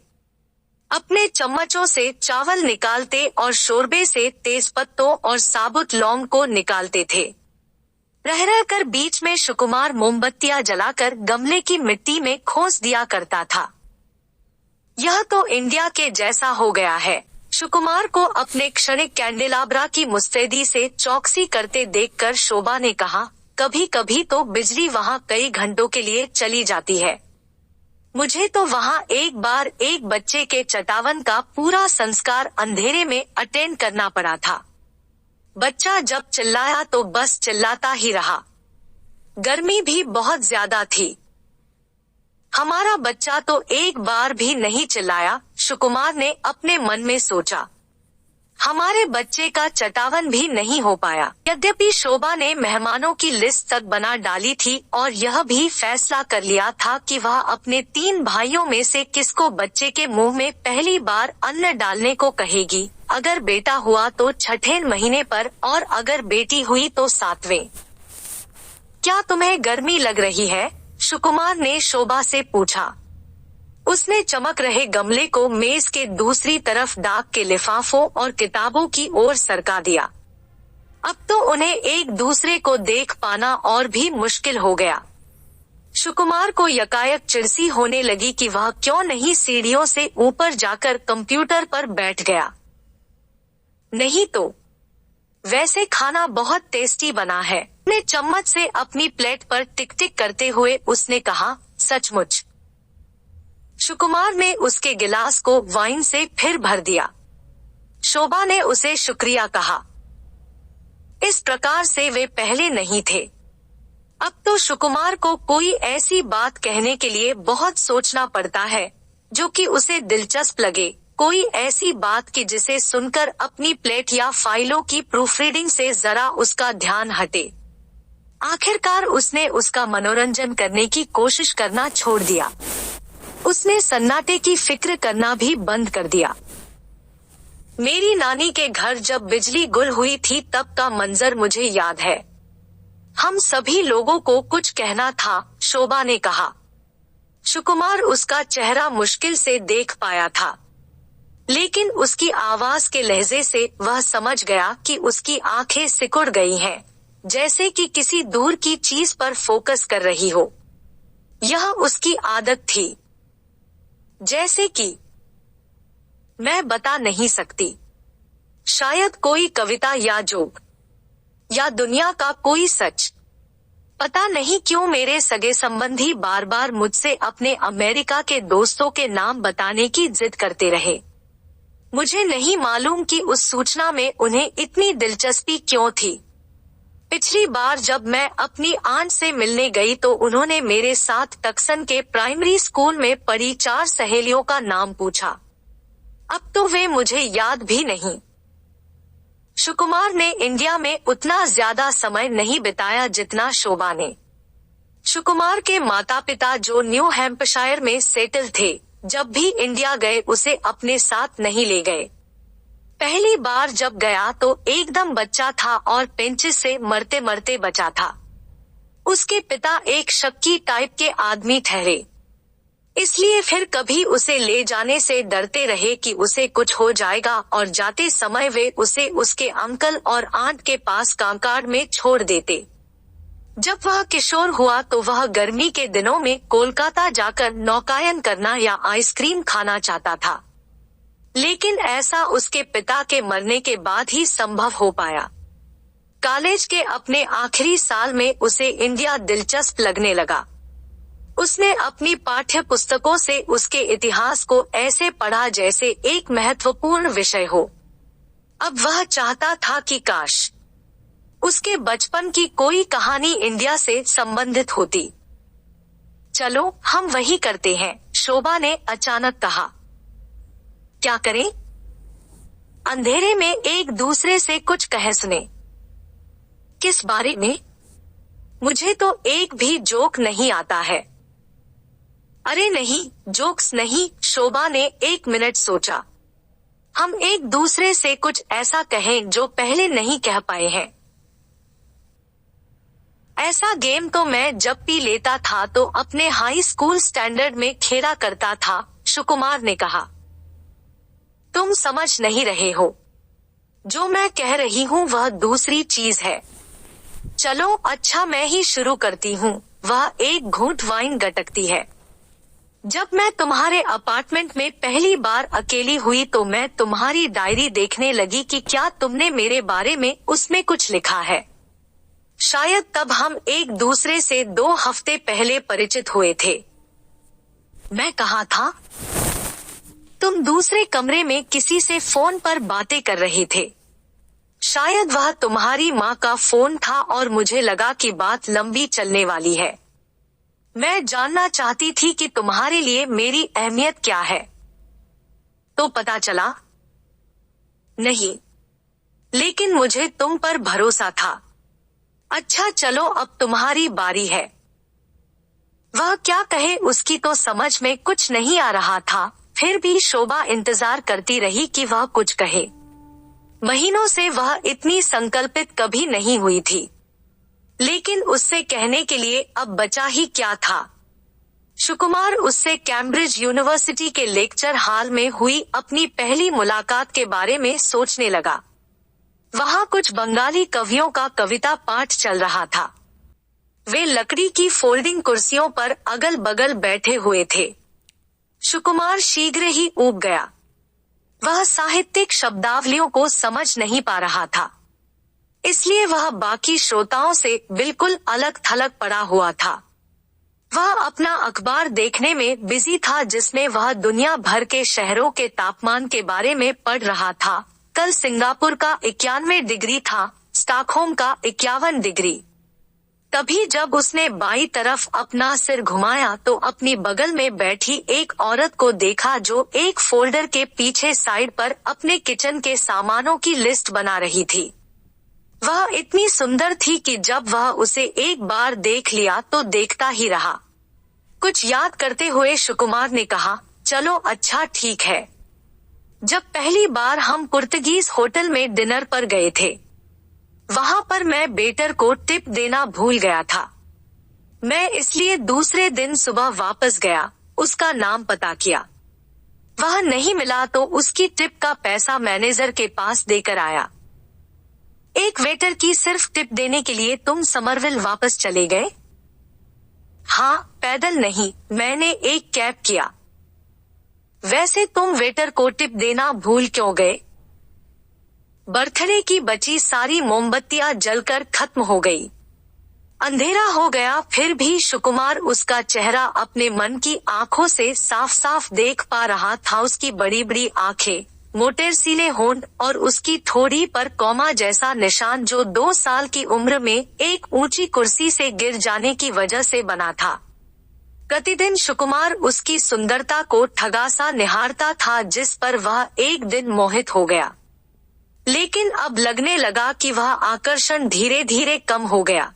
अपने चम्मचों से चावल निकालते और शोरबे से तेजपत्तों और साबुत लौंग को निकालते थे। रह रहकर बीच में सुकुमार मोमबत्तियां जलाकर गमले की मिट्टी में खोस दिया करता था। यह तो इंडिया के जैसा हो गया है, सुकुमार को अपने क्षणिक कैंडेलाब्रा की मुस्तैदी से चौकसी करते देखकर शोभा ने कहा। कभी कभी तो बिजली वहाँ कई घंटों के लिए चली जाती है। मुझे तो वहाँ एक बार एक बच्चे के चटावन का पूरा संस्कार अंधेरे में अटेंड करना पड़ा था। बच्चा जब चिल्लाया तो बस चिल्लाता ही रहा। गर्मी भी बहुत ज्यादा थी। हमारा बच्चा तो एक बार भी नहीं चिल्लाया, सुकुमार ने अपने मन में सोचा। हमारे बच्चे का चटावन भी नहीं हो पाया। यद्यपि शोभा ने मेहमानों की लिस्ट तक बना डाली थी और यह भी फैसला कर लिया था कि वह अपने 3 भाइयों में से किसको बच्चे के मुंह में पहली बार अन्न डालने को कहेगी। अगर बेटा हुआ तो 6ठे महीने पर और अगर बेटी हुई तो 7वें। क्या तुम्हें गर्मी लग रही है? सुकुमार ने शोभा से पूछा। उसने चमक रहे गमले को मेज के दूसरी तरफ डाक के लिफाफों और किताबों की ओर सरका दिया। अब तो उन्हें एक दूसरे को देख पाना और भी मुश्किल हो गया। सुकुमार को यकायक चिड़सी होने लगी कि वह क्यों नहीं सीढ़ियों से ऊपर जाकर कंप्यूटर पर बैठ गया। नहीं तो वैसे खाना बहुत टेस्टी बना है। ने चम्मच से अपनी प्लेट पर टिक टिक करते हुए उसने कहा, सचमुच। सुकुमार ने उसके गिलास को वाइन से फिर भर दिया। शोभा ने उसे शुक्रिया कहा। इस प्रकार से वे पहले नहीं थे। अब तो सुकुमार को कोई ऐसी बात कहने के लिए बहुत सोचना पड़ता है जो कि उसे दिलचस्प लगे, कोई ऐसी बात कि जिसे सुनकर अपनी प्लेट या फाइलों की प्रूफरीडिंग से जरा उसका ध्यान हटे। आखिरकार उसने उसका मनोरंजन करने की कोशिश करना छोड़ दिया। उसने सन्नाटे की फिक्र करना भी बंद कर दिया। मेरी नानी के घर जब बिजली गुल हुई थी तब का मंजर मुझे याद है। हम सभी लोगों को कुछ कहना था, शोभा ने कहा। सुकुमार उसका चेहरा मुश्किल से देख पाया था, लेकिन उसकी आवाज के लहजे से वह समझ गया कि उसकी आंखें सिकुड़ गई हैं, जैसे कि किसी दूर की चीज पर फोकस कर रही हो। यह उसकी आदत थी। जैसे कि मैं बता नहीं सकती। शायद कोई कविता या जोक या दुनिया का कोई सच। पता नहीं क्यों मेरे सगे संबंधी बार बार मुझसे अपने अमेरिका के दोस्तों के नाम बताने की जिद करते रहे। मुझे नहीं मालूम कि उस सूचना में उन्हें इतनी दिलचस्पी क्यों थी। पिछली बार जब मैं अपनी आंट से मिलने गई तो उन्होंने मेरे साथ टक्सन के प्राइमरी स्कूल में पढ़ी 4 सहेलियों का नाम पूछा। अब तो वे मुझे याद भी नहीं। सुकुमार ने इंडिया में उतना ज्यादा समय नहीं बिताया जितना शोभा ने। सुकुमार के माता पिता जो न्यू हैम्पशायर में सेटल थे, जब भी इंडिया गए उसे अपने साथ नहीं ले गए। पहली बार जब गया तो एकदम बच्चा था और पेंचिस से मरते मरते बचा था। उसके पिता एक शक्की टाइप के आदमी ठहरे, इसलिए फिर कभी उसे ले जाने से डरते रहे कि उसे कुछ हो जाएगा और जाते समय वे उसे उसके अंकल और आंट के पास कांकाड़ में छोड़ देते। जब वह किशोर हुआ तो वह गर्मी के दिनों में कोलकाता जाकर नौकायन करना या आइसक्रीम खाना चाहता था, लेकिन ऐसा उसके पिता के मरने के बाद ही संभव हो पाया। कॉलेज के अपने आखिरी साल में उसे इंडिया दिलचस्प लगने लगा। उसने अपनी पाठ्य पुस्तकों से उसके इतिहास को ऐसे पढ़ा जैसे एक महत्वपूर्ण विषय हो। अब वह चाहता था कि काश उसके बचपन की कोई कहानी इंडिया से संबंधित होती। चलो हम वही करते हैं, शोभा ने अचानक कहा। क्या करें? अंधेरे में एक दूसरे से कुछ कह सुने। किस बारे में? मुझे तो एक भी जोक नहीं आता है। अरे नहीं, जोक्स नहीं, शोभा ने 1 मिनट सोचा। हम एक दूसरे से कुछ ऐसा कहें जो पहले नहीं कह पाए हैं। ऐसा गेम तो मैं जब भी लेता था तो अपने हाई स्कूल स्टैंडर्ड में खेला करता था, सुकुमार ने कहा। तुम समझ नहीं रहे हो। जो मैं कह रही हूँ वह दूसरी चीज है। चलो अच्छा मैं ही शुरू करती हूँ। वह एक घूंट वाइन गटकती है। जब मैं तुम्हारे अपार्टमेंट में पहली बार अकेली हुई तो मैं तुम्हारी डायरी देखने लगी कि क्या तुमने मेरे बारे में उसमें कुछ लिखा है। शायद तब हम एक दूसरे से 2 हफ्ते पहले परिचित हुए थे। मैं कहाँ था? तुम दूसरे कमरे में किसी से फोन पर बातें कर रहे थे। शायद वह तुम्हारी माँ का फोन था और मुझे लगा कि बात लंबी चलने वाली है। मैं जानना चाहती थी कि तुम्हारे लिए मेरी अहमियत क्या है। तो पता चला? नहीं, लेकिन मुझे तुम पर भरोसा था। अच्छा चलो अब तुम्हारी बारी है। वह क्या कहे उसकी तो समझ में कुछ नहीं आ रहा था, फिर भी शोभा इंतजार करती रही कि वह कुछ कहे। महीनों से वह इतनी संकल्पित कभी नहीं हुई थी, लेकिन उससे कहने के लिए अब बचा ही क्या था। सुकुमार उससे कैम्ब्रिज यूनिवर्सिटी के लेक्चर हॉल में हुई अपनी पहली मुलाकात के बारे में सोचने लगा। वहाँ कुछ बंगाली कवियों का कविता पाठ चल रहा था। वे लकड़ी की फोल्डिंग कुर्सियों पर अगल बगल बैठे हुए थे। सुकुमार शीघ्र ही ऊब गया। वह साहित्यिक शब्दावलियों को समझ नहीं पा रहा था, इसलिए वह बाकी श्रोताओं से बिल्कुल अलग थलग पड़ा हुआ था। वह अपना अखबार देखने में बिजी था, जिसमें वह दुनिया भर के शहरों के तापमान के बारे में पढ़ रहा था। कल सिंगापुर का 91 डिग्री था, स्टॉकहोम का 51 डिग्री। तभी जब उसने बाईं तरफ अपना सिर घुमाया तो अपनी बगल में बैठी एक औरत को देखा जो एक फोल्डर के पीछे साइड पर अपने किचन के सामानों की लिस्ट बना रही थी। वह इतनी सुंदर थी कि जब वह उसे एक बार देख लिया तो देखता ही रहा। कुछ याद करते हुए सुकुमार ने कहा, चलो अच्छा ठीक है। जब पहली बार हम पुर्तगीज होटल में डिनर पर गए थे, वहाँ पर मैं वेटर को टिप देना भूल गया था। मैं इसलिए दूसरे दिन सुबह वापस गया, उसका नाम पता किया। वह नहीं मिला तो उसकी टिप का पैसा मैनेजर के पास देकर आया। एक वेटर की सिर्फ टिप देने के लिए तुम समरविल वापस चले गए? हाँ, पैदल नहीं, मैंने एक कैब किया। वैसे तुम वेटर को टिप देना भूल क्यों गए? बर्थडे की बची सारी मोमबत्तियां जलकर खत्म हो गई। अंधेरा हो गया, फिर भी सुकुमार उसका चेहरा अपने मन की आंखों से साफ साफ देख पा रहा था। उसकी बड़ी बड़ी आंखें, मोटेरसीले होंठ और उसकी ठोड़ी पर कौमा जैसा निशान जो 2 साल की उम्र में एक ऊंची कुर्सी से गिर जाने की वजह से बना था। प्रतिदिन सुकुमार उसकी सुंदरता को ठगासा निहारता था, जिस पर वह एक दिन मोहित हो गया। लेकिन अब लगने लगा कि वह आकर्षण धीरे धीरे कम हो गया।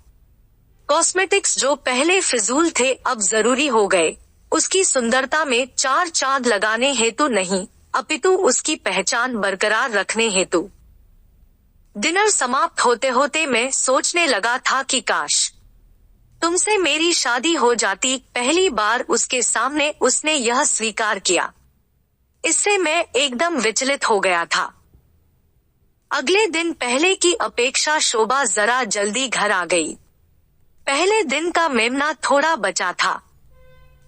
कॉस्मेटिक्स जो पहले फिजूल थे अब जरूरी हो गए। उसकी सुंदरता में 4 चांद लगाने हेतु नहीं, अपितु उसकी पहचान बरकरार रखने हेतु। डिनर समाप्त होते होते मैं सोचने लगा था कि काश तुमसे मेरी शादी हो जाती। पहली बार उसके सामने उसने यह स्वीकार किया। इससे मैं एकदम विचलित हो गया था। अगले दिन पहले की अपेक्षा शोभा जरा जल्दी घर आ गई। पहले दिन का मेमना थोड़ा बचा था।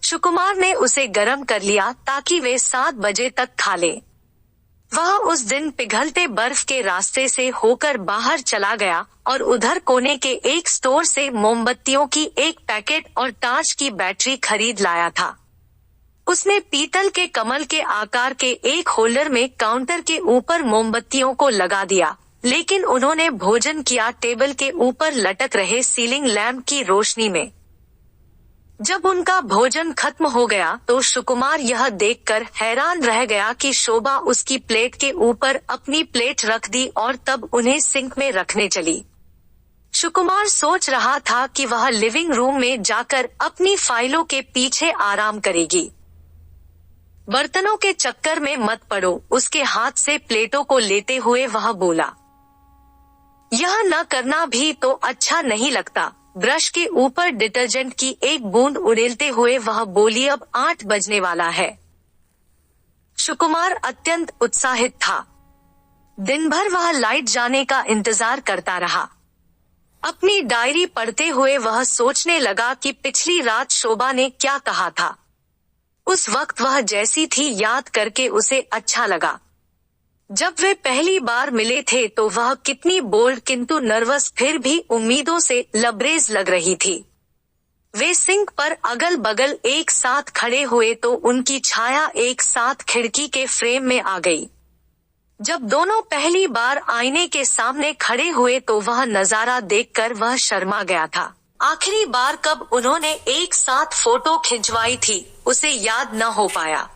सुकुमार ने उसे गरम कर लिया ताकि वे 7 बजे तक खा ले। वह उस दिन पिघलते बर्फ के रास्ते से होकर बाहर चला गया और उधर कोने के एक स्टोर से मोमबत्तियों की एक पैकेट और टॉर्च की बैटरी खरीद लाया था। उसने पीतल के कमल के आकार के एक होल्डर में काउंटर के ऊपर मोमबत्तियों को लगा दिया, लेकिन उन्होंने भोजन किया टेबल के ऊपर लटक रहे सीलिंग लैंप की रोशनी में। जब उनका भोजन खत्म हो गया तो सुकुमार यह देखकर हैरान रह गया कि शोभा उसकी प्लेट के ऊपर अपनी प्लेट रख दी और तब उन्हें सिंक में रखने चली। सुकुमार सोच रहा था कि वह लिविंग रूम में जाकर अपनी फाइलों के पीछे आराम करेगी। बर्तनों के चक्कर में मत पड़ो, उसके हाथ से प्लेटों को लेते हुए वह बोला। यह न करना भी तो अच्छा नहीं लगता। ब्रश के ऊपर डिटर्जेंट की एक बूंद उड़ेलते हुए वह बोली, अब 8 बजने वाला है। सुकुमार अत्यंत उत्साहित था। दिन भर वह लाइट जाने का इंतजार करता रहा। अपनी डायरी पढ़ते हुए वह सोचने लगा कि पिछली रात शोभा ने क्या कहा था। उस वक्त वह जैसी थी याद करके उसे अच्छा लगा। जब वे पहली बार मिले थे तो वह कितनी बोल्ड किंतु नर्वस फिर भी उम्मीदों से लबरेज लग रही थी। वे सिंक पर अगल बगल एक साथ खड़े हुए तो उनकी छाया एक साथ खिड़की के फ्रेम में आ गई। जब दोनों पहली बार आईने के सामने खड़े हुए तो वह नजारा देखकर वह शर्मा गया था। आखिरी बार कब उन्होंने एक साथ फोटो खिंचवाई थी उसे याद न हो पाया।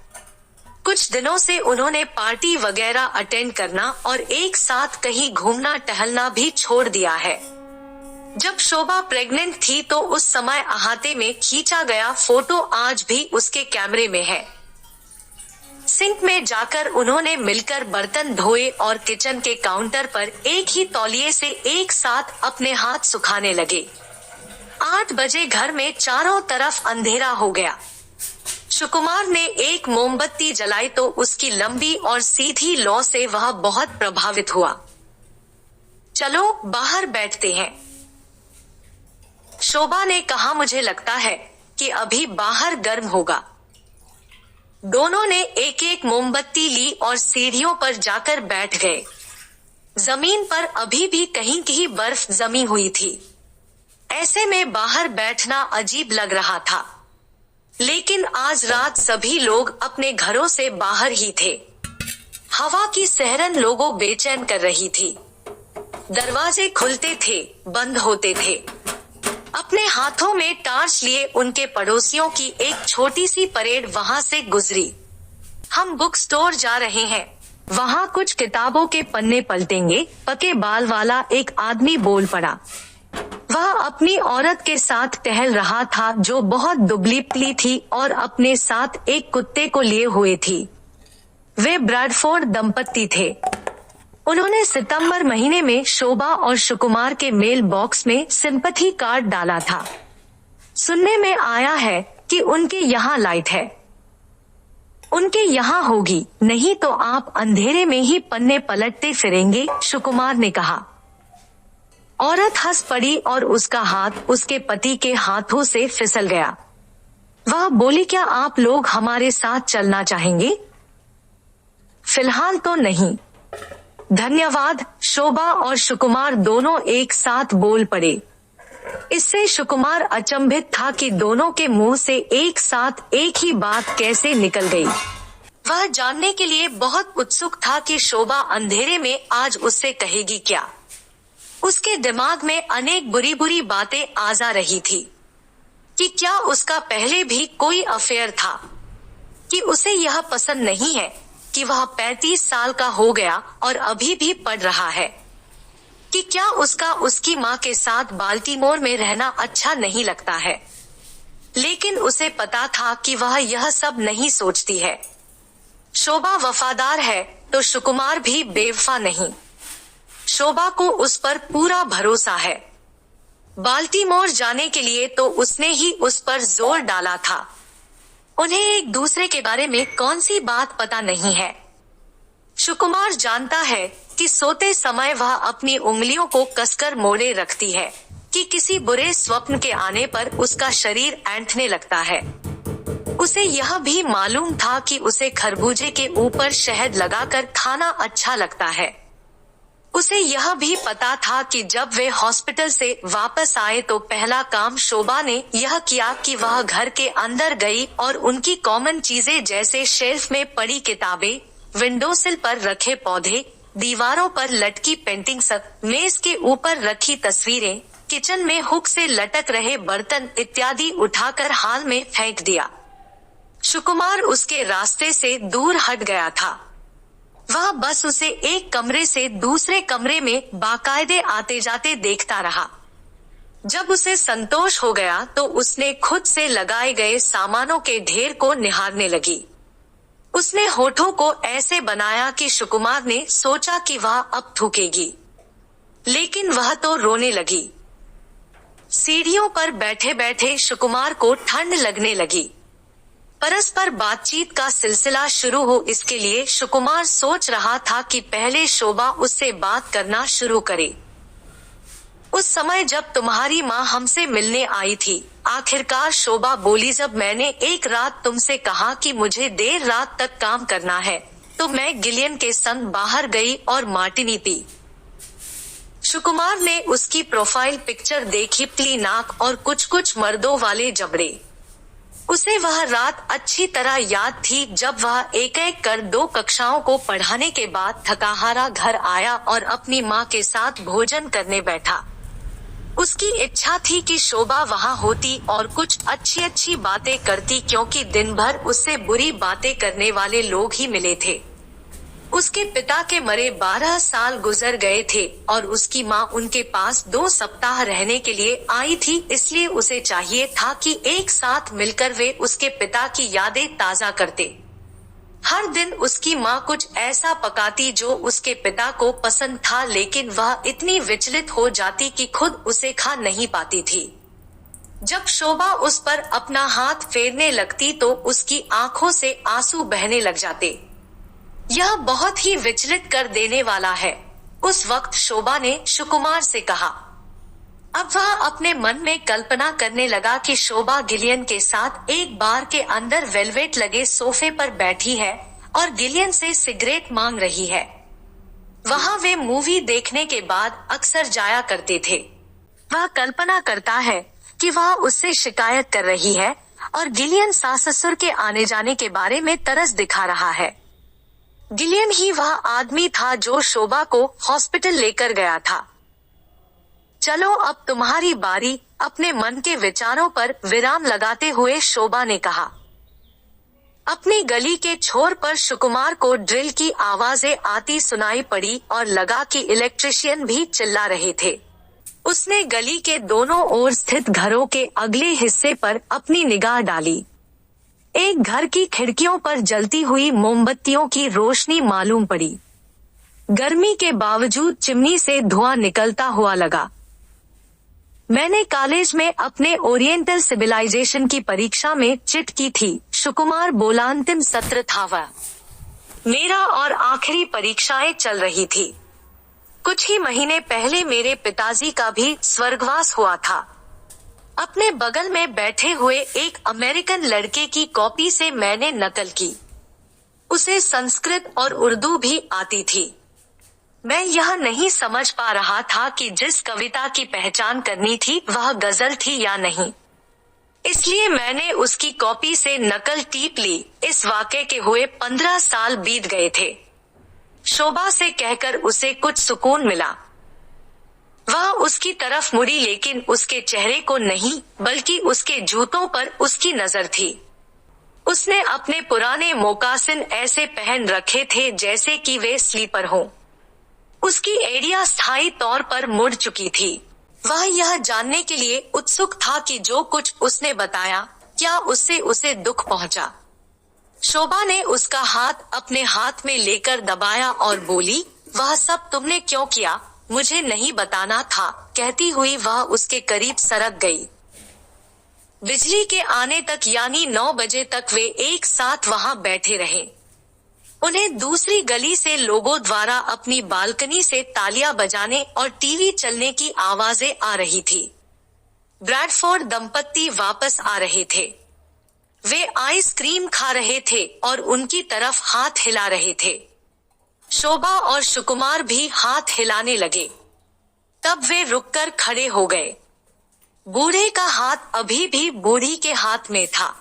कुछ दिनों से उन्होंने पार्टी वगैरह अटेंड करना और एक साथ कहीं घूमना टहलना भी छोड़ दिया है। जब शोभा प्रेग्नेंट थी तो उस समय अहाते में खींचा गया फोटो आज भी उसके कैमरे में है। सिंक में जाकर उन्होंने मिलकर बर्तन धोए और किचन के काउंटर पर एक ही तौलिए से एक साथ अपने हाथ सुखाने लगे। 8 बजे घर में चारों तरफ अंधेरा हो गया। सुकुमार ने एक मोमबत्ती जलाई तो उसकी लंबी और सीधी लौ से वह बहुत प्रभावित हुआ। चलो बाहर बैठते हैं, शोभा ने कहा। मुझे लगता है कि अभी बाहर गर्म होगा। दोनों ने एक एक मोमबत्ती ली और सीढ़ियों पर जाकर बैठ गए। जमीन पर अभी भी कहीं कहीं बर्फ जमी हुई थी। ऐसे में बाहर बैठना अजीब लग रहा था, लेकिन आज रात सभी लोग अपने घरों से बाहर ही थे। हवा की सहरन लोगों बेचैन कर रही थी। दरवाजे खुलते थे, बंद होते थे। अपने हाथों में टार्च लिए उनके पड़ोसियों की एक छोटी सी परेड वहां से गुजरी। हम बुक स्टोर जा रहे हैं, वहां कुछ किताबों के पन्ने पलटेंगे, पके बाल वाला एक आदमी बोल पड़ा। वह अपनी औरत के साथ टहल रहा था जो बहुत दुबली पतली थी और अपने साथ एक कुत्ते को लिए हुए थी। वे ब्रैडफोर्ड दंपत्ति थे। उन्होंने सितंबर महीने में शोभा और सुकुमार के मेल बॉक्स में सिंपैथी कार्ड डाला था। सुनने में आया है कि उनके यहाँ लाइट है। उनके यहाँ होगी, नहीं तो आप अंधेरे में ही पन्ने पलटते फिरेंगे, सुकुमार ने कहा। औरत हंस पड़ी और उसका हाथ उसके पति के हाथों से फिसल गया। वह बोली, क्या आप लोग हमारे साथ चलना चाहेंगे? फिलहाल तो नहीं, धन्यवाद, शोभा और सुकुमार दोनों एक साथ बोल पड़े। इससे सुकुमार अचंभित था कि दोनों के मुंह से एक साथ एक ही बात कैसे निकल गई। वह जानने के लिए बहुत उत्सुक था कि शोभा अंधेरे में आज उससे कहेगी क्या। उसके दिमाग में अनेक बुरी बुरी बातें आ जा रही थी कि क्या उसका पहले भी कोई अफेयर था, कि उसे यह पसंद नहीं है कि वह 35 साल का हो गया और अभी भी पढ़ रहा है, कि क्या उसका उसकी माँ के साथ बाल्टीमोर में रहना अच्छा नहीं लगता है। लेकिन उसे पता था कि वह यह सब नहीं सोचती है। शोभा वफादार है तो सुकुमार भी बेवफा नहीं। शोभा को उस पर पूरा भरोसा है। बाल्टीमोर जाने के लिए तो उसने ही उस पर जोर डाला था। उन्हें एक दूसरे के बारे में कौन सी बात पता नहीं है। सुकुमार जानता है कि सोते समय वह अपनी उंगलियों को कसकर मोड़े रखती है, कि किसी बुरे स्वप्न के आने पर उसका शरीर ऐंठने लगता है। उसे यह भी मालूम था कि उसे खरबूजे के ऊपर शहद लगाकर खाना अच्छा लगता है। उसे यह भी पता था कि जब वे हॉस्पिटल से वापस आए तो पहला काम शोभा ने यह किया कि वह घर के अंदर गई और उनकी कॉमन चीजें जैसे शेल्फ में पड़ी किताबें, विंडोसिल पर रखे पौधे, दीवारों पर लटकी पेंटिंग्स, मेज के ऊपर रखी तस्वीरें, किचन में हुक से लटक रहे बर्तन इत्यादि उठाकर हाल में फेंक दिया। सुकुमार उसके रास्ते से दूर हट गया था। वह बस उसे एक कमरे से दूसरे कमरे में बाकायदे आते जाते देखता रहा। जब उसे संतोष हो गया तो उसने खुद से लगाए गए सामानों के ढेर को निहारने लगी। उसने होठों को ऐसे बनाया कि सुकुमार ने सोचा कि वह अब थूकेगी, लेकिन वह तो रोने लगी। सीढ़ियों पर बैठे बैठे सुकुमार को ठंड लगने लगी। परस्पर बातचीत का सिलसिला शुरू हो इसके लिए सुकुमार सोच रहा था कि पहले शोभा उससे बात करना शुरू करे। उस समय जब तुम्हारी माँ हमसे मिलने आई थी, आखिरकार शोभा बोली, जब मैंने एक रात तुमसे कहा कि मुझे देर रात तक काम करना है तो मैं गिलियन के संग बाहर गई और मार्टिनी पी। सुकुमार ने उसकी प्रोफाइल पिक्चर देखी, पतली नाक और कुछ कुछ मर्दों वाले जबड़े। उसे वह रात अच्छी तरह याद थी जब वह एक एक कर 2 कक्षाओं को पढ़ाने के बाद थकाहारा घर आया और अपनी माँ के साथ भोजन करने बैठा। उसकी इच्छा थी कि शोभा वहाँ होती और कुछ अच्छी अच्छी बातें करती, क्योंकि दिन भर उससे बुरी बातें करने वाले लोग ही मिले थे। उसके पिता के मरे 12 साल गुजर गए थे और उसकी माँ उनके पास 2 सप्ताह रहने के लिए आई थी, इसलिए उसे चाहिए था कि एक साथ मिलकर वे उसके पिता की यादें ताजा करते। हर दिन उसकी माँ कुछ ऐसा पकाती जो उसके पिता को पसंद था, लेकिन वह इतनी विचलित हो जाती कि खुद उसे खा नहीं पाती थी। जब शोभा उस पर अपना हाथ फेरने लगती तो उसकी आंखों से आंसू बहने लग जाते। यह बहुत ही विचलित कर देने वाला है। उस वक्त शोभा ने सुकुमार से कहा। अब वह अपने मन में कल्पना करने लगा कि शोभा गिलियन के साथ एक बार के अंदर वेलवेट लगे सोफे पर बैठी है और गिलियन से सिगरेट मांग रही है। वहां वे मूवी देखने के बाद अक्सर जाया करते थे। वह कल्पना करता है कि वह उससे शिकायत कर रही है और गिलियन सास ससुर के आने जाने के बारे में तरस दिखा रहा है। गिलियन ही वह आदमी था जो शोभा को हॉस्पिटल लेकर गया था। चलो अब तुम्हारी बारी, अपने मन के विचारों पर विराम लगाते हुए शोभा ने कहा। अपनी गली के छोर पर सुकुमार को ड्रिल की आवाजें आती सुनाई पड़ी और लगा कि इलेक्ट्रिशियन भी चिल्ला रहे थे। उसने गली के दोनों ओर स्थित घरों के अगले हिस्से पर अपनी निगाह डाली। एक घर की खिड़कियों पर जलती हुई मोमबत्तियों की रोशनी मालूम पड़ी। गर्मी के बावजूद चिमनी से धुआं निकलता हुआ लगा। मैंने कॉलेज में अपने ओरिएंटल सिविलाइजेशन की परीक्षा में चिट की थी, सुकुमार बोला। अंतिम सत्र था वह। मेरा और आखिरी परीक्षाएं चल रही थी। कुछ ही महीने पहले मेरे पिताजी का भी स्वर्गवास हुआ था। अपने बगल में बैठे हुए एक अमेरिकन लड़के की कॉपी से मैंने नकल की। उसे संस्कृत और उर्दू भी आती थी। मैं यह नहीं समझ पा रहा था कि जिस कविता की पहचान करनी थी वह गजल थी या नहीं, इसलिए मैंने उसकी कॉपी से नकल टीप ली। इस वाक़े के हुए 15 साल बीत गए थे। शोभा से कहकर उसे कुछ सुकून मिला। वह उसकी तरफ मुड़ी, लेकिन उसके चेहरे को नहीं बल्कि उसके जूतों पर उसकी नजर थी। उसने अपने पुराने मोकासिन ऐसे पहन रखे थे जैसे कि वे स्लीपर हों। उसकी एड़ियां स्थायी तौर पर मुड़ चुकी थी। वह यह जानने के लिए उत्सुक था कि जो कुछ उसने बताया क्या उससे उसे दुख पहुंचा। शोभा ने उसका हाथ अपने हाथ में लेकर दबाया और बोली, वह सब तुमने क्यों किया? मुझे नहीं बताना था, कहती हुई वह उसके करीब सरक गई। बिजली के आने तक यानी 9 बजे तक वे एक साथ वहां बैठे रहे। उन्हें दूसरी गली से लोगों द्वारा अपनी बालकनी से तालियां बजाने और टीवी चलने की आवाजें आ रही थी। ब्रैडफोर्ड दंपत्ति वापस आ रहे थे। वे आइसक्रीम खा रहे थे और उनकी तरफ हाथ हिला रहे थे। शोभा और सुकुमार भी हाथ हिलाने लगे। तब वे रुककर खड़े हो गए। बूढ़े का हाथ अभी भी बूढ़ी के हाथ में था।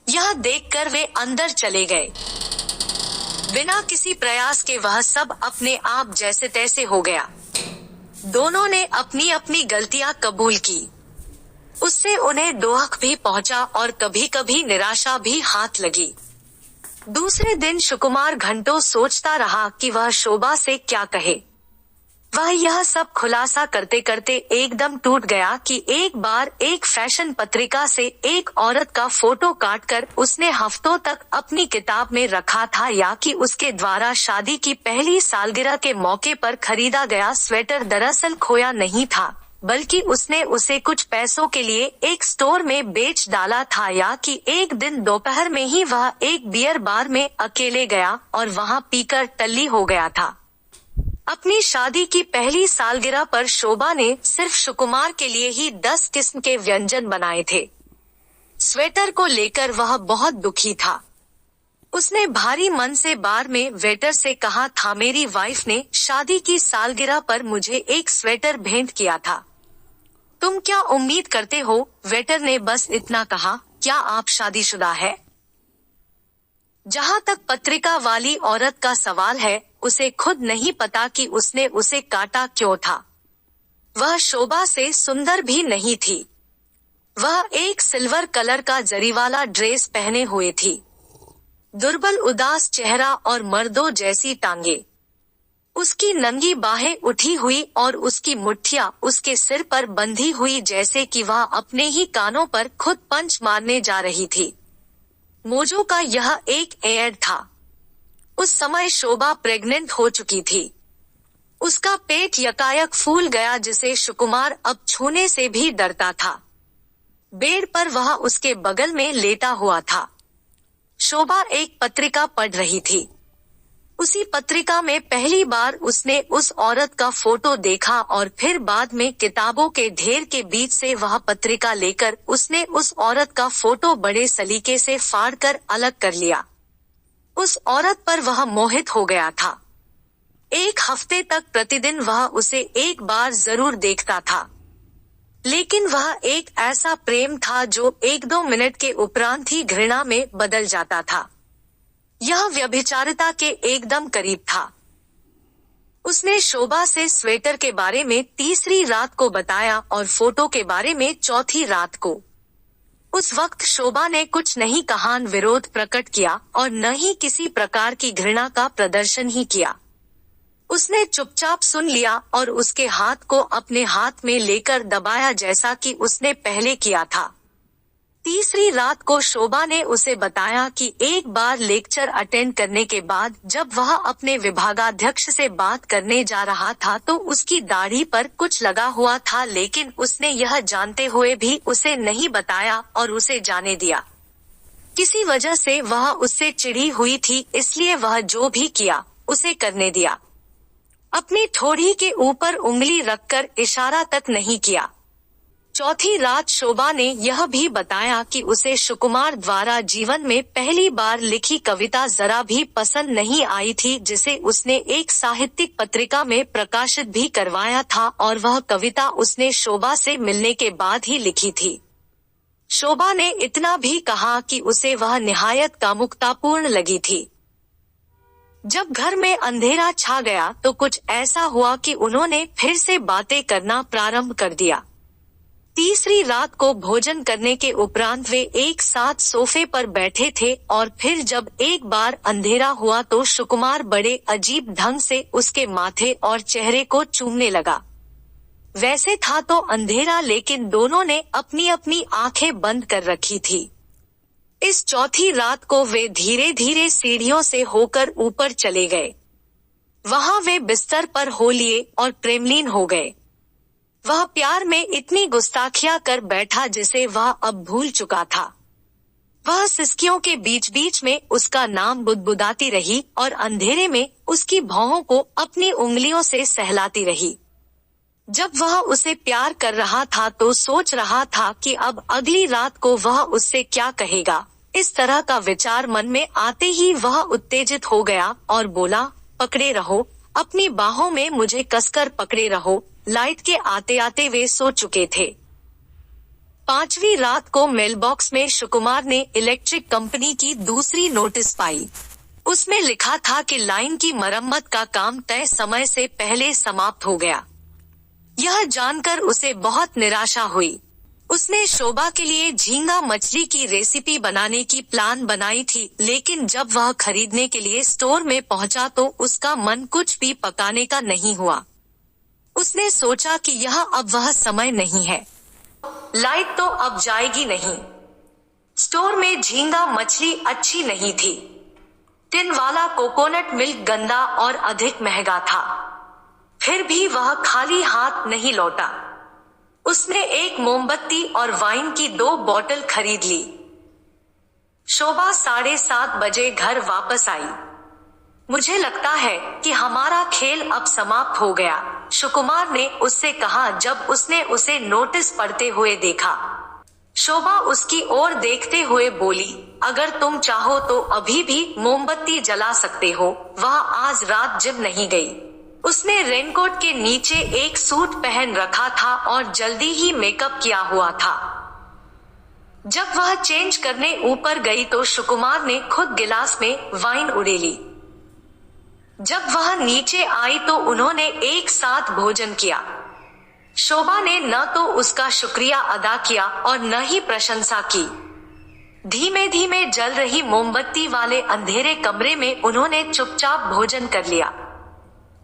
यह देखकर वे अंदर चले गए। बिना किसी प्रयास के वह सब अपने आप जैसे तैसे हो गया। दोनों ने अपनी अपनी गलतियां कबूल की। उससे उन्हें दोहक भी पहुंचा और कभी कभी निराशा भी हाथ लगी। दूसरे दिन सुकुमार घंटों सोचता रहा कि वह शोभा से क्या कहे। वह यह सब खुलासा करते करते एकदम टूट गया कि एक बार एक फैशन पत्रिका से एक औरत का फोटो काटकर उसने हफ्तों तक अपनी किताब में रखा था, या कि उसके द्वारा शादी की पहली सालगिरह के मौके पर खरीदा गया स्वेटर दरअसल खोया नहीं था, बल्कि उसने उसे कुछ पैसों के लिए एक स्टोर में बेच डाला था, या कि एक दिन दोपहर में ही वह एक बियर बार में अकेले गया और वहां पीकर टल्ली हो गया था। अपनी शादी की पहली सालगिरह पर शोभा ने सिर्फ सुकुमार के लिए ही 10 किस्म के व्यंजन बनाए थे। स्वेटर को लेकर वह बहुत दुखी था। उसने भारी मन से बार में वेटर से कहा था, मेरी वाइफ ने शादी की सालगिरह पर मुझे एक स्वेटर भेंट किया था। तुम क्या उम्मीद करते हो? वेटर ने बस इतना कहा, क्या आप शादीशुदा है? जहां तक पत्रिका वाली औरत का सवाल है, उसे खुद नहीं पता कि उसने उसे काटा क्यों था। वह शोभा से सुंदर भी नहीं थी। वह एक सिल्वर कलर का जरी वाला ड्रेस पहने हुए थी। दुर्बल उदास चेहरा और मर्दों जैसी टांगे। उसकी नंगी बाहें उठी हुई और उसकी मुट्ठियां उसके सिर पर बंधी हुई, जैसे कि वह अपने ही कानों पर खुद पंच मारने जा रही थी। मोजो का यह एक एड था। उस समय शोभा प्रेग्नेंट हो चुकी थी। उसका पेट यकायक फूल गया, जिसे सुकुमार अब छूने से भी डरता था। बेड पर वह उसके बगल में लेटा हुआ था। शोभा एक पत्रिका पढ़ रही थी। उसी पत्रिका में पहली बार उसने उस औरत का फोटो देखा और फिर बाद में किताबों के ढेर के बीच से वह पत्रिका लेकर उसने उस औरत का फोटो बड़े सलीके से फाड़कर अलग कर लिया। उस औरत पर वह मोहित हो गया था। एक हफ्ते तक प्रतिदिन वह उसे एक बार जरूर देखता था, लेकिन वह एक ऐसा प्रेम था जो 1-2 मिनट के उपरांत ही घृणा में बदल जाता था। यह व्यभिचारिता के एकदम करीब था। उसने शोभा से स्वेटर के बारे में तीसरी रात को बताया और फोटो के बारे में चौथी रात को। उस वक्त शोभा ने कुछ नहीं कहा, विरोध प्रकट किया और न ही किसी प्रकार की घृणा का प्रदर्शन ही किया। उसने चुपचाप सुन लिया और उसके हाथ को अपने हाथ में लेकर दबाया, जैसा कि उसने पहले किया था। तीसरी रात को शोभा ने उसे बताया कि एक बार लेक्चर अटेंड करने के बाद जब वह अपने विभागाध्यक्ष से बात करने जा रहा था तो उसकी दाढ़ी पर कुछ लगा हुआ था, लेकिन उसने यह जानते हुए भी उसे नहीं बताया और उसे जाने दिया। किसी वजह से वह उससे चिढ़ी हुई थी, इसलिए वह जो भी किया उसे करने दिया। अपनी ठोड़ी के ऊपर उंगली रखकर इशारा तक नहीं किया। चौथी रात शोभा ने यह भी बताया कि उसे सुकुमार द्वारा जीवन में पहली बार लिखी कविता जरा भी पसंद नहीं आई थी, जिसे उसने एक साहित्यिक पत्रिका में प्रकाशित भी करवाया था और वह कविता उसने शोभा से मिलने के बाद ही लिखी थी। शोभा ने इतना भी कहा कि उसे वह निहायत कामुकतापूर्ण लगी थी। जब घर में अंधेरा छा गया तो कुछ ऐसा हुआ कि उन्होंने फिर से बातें करना प्रारंभ कर दिया। तीसरी रात को भोजन करने के उपरांत वे एक साथ सोफे पर बैठे थे और फिर जब एक बार अंधेरा हुआ तो सुकुमार बड़े अजीब ढंग से उसके माथे और चेहरे को चूमने लगा। वैसे था तो अंधेरा, लेकिन दोनों ने अपनी अपनी आंखें बंद कर रखी थी। इस चौथी रात को वे धीरे धीरे सीढ़ियों से होकर ऊपर चले गए। वहां वे बिस्तर पर हो लिए और प्रेमलीन हो गए। वह प्यार में इतनी गुस्ताखियां कर बैठा जिसे वह अब भूल चुका था। वह सिसकियों के बीच बीच में उसका नाम बुदबुदाती रही और अंधेरे में उसकी भौहों को अपनी उंगलियों से सहलाती रही। जब वह उसे प्यार कर रहा था तो सोच रहा था कि अब अगली रात को वह उससे क्या कहेगा। इस तरह का विचार मन में आते ही वह उत्तेजित हो गया और बोला, पकड़े रहो, अपनी बाहों में मुझे कसकर पकड़े रहो। लाइट के आते आते वे सो चुके थे। पांचवी रात को मेलबॉक्स में सुकुमार ने इलेक्ट्रिक कंपनी की दूसरी नोटिस पाई। उसमें लिखा था कि लाइन की मरम्मत का काम तय समय से पहले समाप्त हो गया। यह जानकर उसे बहुत निराशा हुई। उसने शोभा के लिए झींगा मछली की रेसिपी बनाने की प्लान बनाई थी, लेकिन जब वह खरीदने के लिए स्टोर में पहुंचा तो उसका मन कुछ भी पकाने का नहीं हुआ। उसने सोचा कि यह अब वह समय नहीं है। लाइट तो अब जाएगी नहीं। स्टोर में झींगा मछली अच्छी नहीं थी। टिन वाला कोकोनट मिल्क गंदा और अधिक महंगा था। फिर भी वह खाली हाथ नहीं लौटा। उसने एक मोमबत्ती और वाइन की 2 बोतल खरीद ली। शोभा 7:30 बजे घर वापस आई। मुझे लगता है कि हमारा खेल अब समाप्त हो गया, सुकुमार ने उससे कहा जब उसने उसे नोटिस पढ़ते हुए देखा। शोभा उसकी ओर देखते हुए बोली, अगर तुम चाहो तो अभी भी मोमबत्ती जला सकते हो। वह आज रात जिम नहीं गई। उसने रेनकोट के नीचे एक सूट पहन रखा था और जल्दी ही मेकअप किया हुआ था। जब वह चेंज करने ऊपर गई तो सुकुमार ने खुद गिलास में वाइन उड़ेली। जब वह नीचे आई तो उन्होंने एक साथ भोजन किया। शोभा ने न तो उसका शुक्रिया अदा किया और न ही प्रशंसा की। धीमे धीमे जल रही मोमबत्ती वाले अंधेरे कमरे में उन्होंने चुपचाप भोजन कर लिया।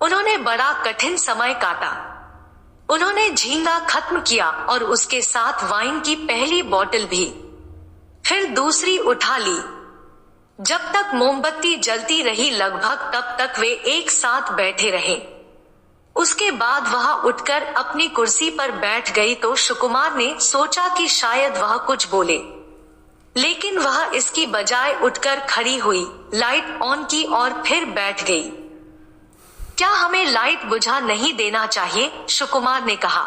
उन्होंने बड़ा कठिन समय काटा। उन्होंने झींगा खत्म किया और उसके साथ वाइन की पहली बोतल भी, फिर दूसरी उठा ली। जब तक मोमबत्ती जलती रही लगभग तब तक वे एक साथ बैठे रहे। उसके बाद वह उठकर अपनी कुर्सी पर बैठ गई तो सुकुमार ने सोचा कि शायद वह कुछ बोले, लेकिन वह इसकी बजाय उठकर खड़ी हुई, लाइट ऑन की और फिर बैठ गई। क्या हमें लाइट बुझा नहीं देना चाहिए? सुकुमार ने कहा।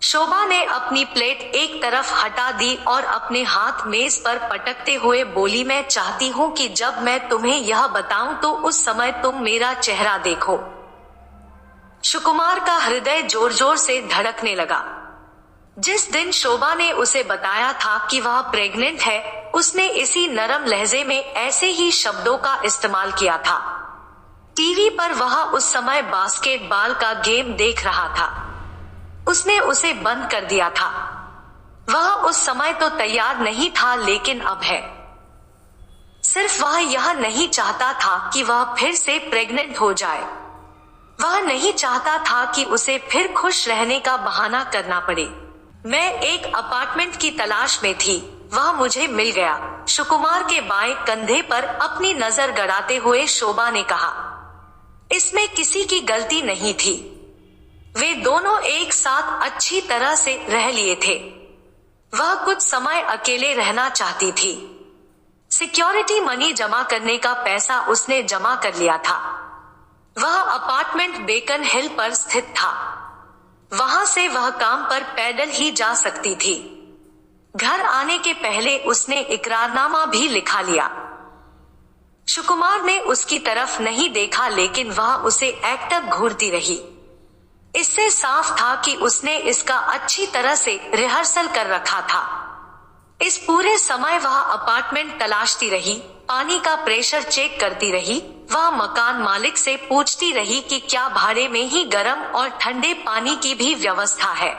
शोभा ने अपनी प्लेट एक तरफ हटा दी और अपने हाथ मेज पर पटकते हुए बोली, मैं चाहती हूँ कि जब मैं तुम्हें यह बताऊं तो उस समय तुम मेरा चेहरा देखो। सुकुमार का हृदय जोर जोर से धड़कने लगा। जिस दिन शोभा ने उसे बताया था कि वह प्रेग्नेंट है, उसने इसी नरम लहजे में ऐसे ही शब्दों का इस्तेमाल किया था। टीवी पर वह उस समय बास्केटबॉल का गेम देख रहा था। उसने उसे बंद कर दिया था। वह उस समय तो तैयार नहीं था, लेकिन अब है। सिर्फ वह यह नहीं चाहता था कि वह फिर से प्रेग्नेंट हो जाए। वह नहीं चाहता था कि उसे फिर खुश रहने का बहाना करना पड़े। मैं एक अपार्टमेंट की तलाश में थी, वह मुझे मिल गया। सुकुमार के बाएं कंधे पर अपनी नजर गड़ाते हुए शोभा ने कहा। इसमें किसी की गलती नहीं थी। वे दोनों एक साथ अच्छी तरह से रह लिए थे। वह कुछ समय अकेले रहना चाहती थी। सिक्योरिटी मनी जमा करने का पैसा उसने जमा कर लिया था। वह अपार्टमेंट बेकन हिल पर स्थित था। वहां से वह काम पर पैदल ही जा सकती थी। घर आने के पहले उसने इकरारनामा भी लिखा लिया। सुकुमार ने उसकी तरफ नहीं देखा, लेकिन वह उसे एकटक घूरती रही। इससे साफ था कि उसने इसका अच्छी तरह से रिहर्सल कर रखा था। इस पूरे समय वह अपार्टमेंट तलाशती रही, पानी का प्रेशर चेक करती रही। वह मकान मालिक से पूछती रही कि क्या भाड़े में ही गर्म और ठंडे पानी की भी व्यवस्था है।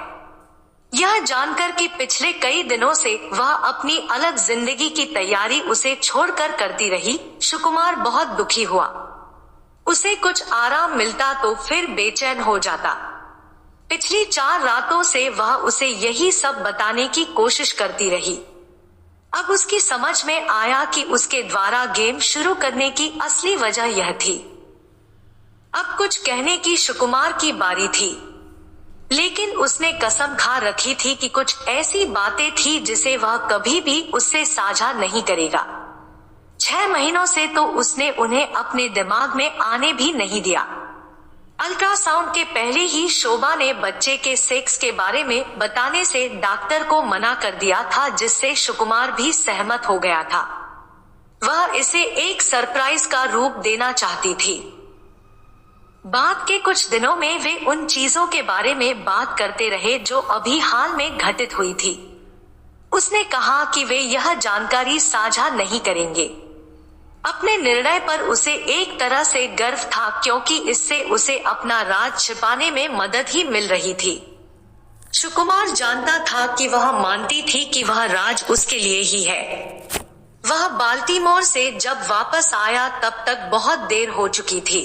यह जानकर कि पिछले कई दिनों से वह अपनी अलग जिंदगी की तैयारी उसे छोड़कर करती रही, सुकुमार बहुत दुखी हुआ। उसे कुछ आराम मिलता तो फिर बेचैन हो जाता। पिछली 4 रातों से वह उसे यही सब बताने की कोशिश करती रही। अब उसकी समझ में आया कि उसके द्वारा गेम शुरू करने की असली वजह यह थी। अब कुछ कहने की सुकुमार की बारी थी, लेकिन उसने कसम खा रखी थी कि कुछ ऐसी बातें थी जिसे वह कभी भी उससे साझा नहीं करेगा। 6 महीनों से तो उसने उन्हें अपने दिमाग में आने भी नहीं दिया। अल्ट्रासाउंड के पहले ही शोभा ने बच्चे के सेक्स के बारे में बताने से डॉक्टर को मना कर दिया था, जिससे सुकुमार भी सहमत हो गया था। वह इसे एक सरप्राइज का रूप देना चाहती थी। बाद के कुछ दिनों में वे उन चीजों के बारे में बात करते रहे जो अभी हाल में घटित हुई थी। उसने कहा कि वे यह जानकारी साझा नहीं करेंगे। अपने निर्णय पर उसे एक तरह से गर्व था, क्योंकि इससे उसे अपना राज छिपाने में मदद ही मिल रही थी। सुकुमार जानता था कि वह मानती थी कि वह राज उसके लिए ही है। वह बाल्टीमोर से जब वापस आया तब तक बहुत देर हो चुकी थी।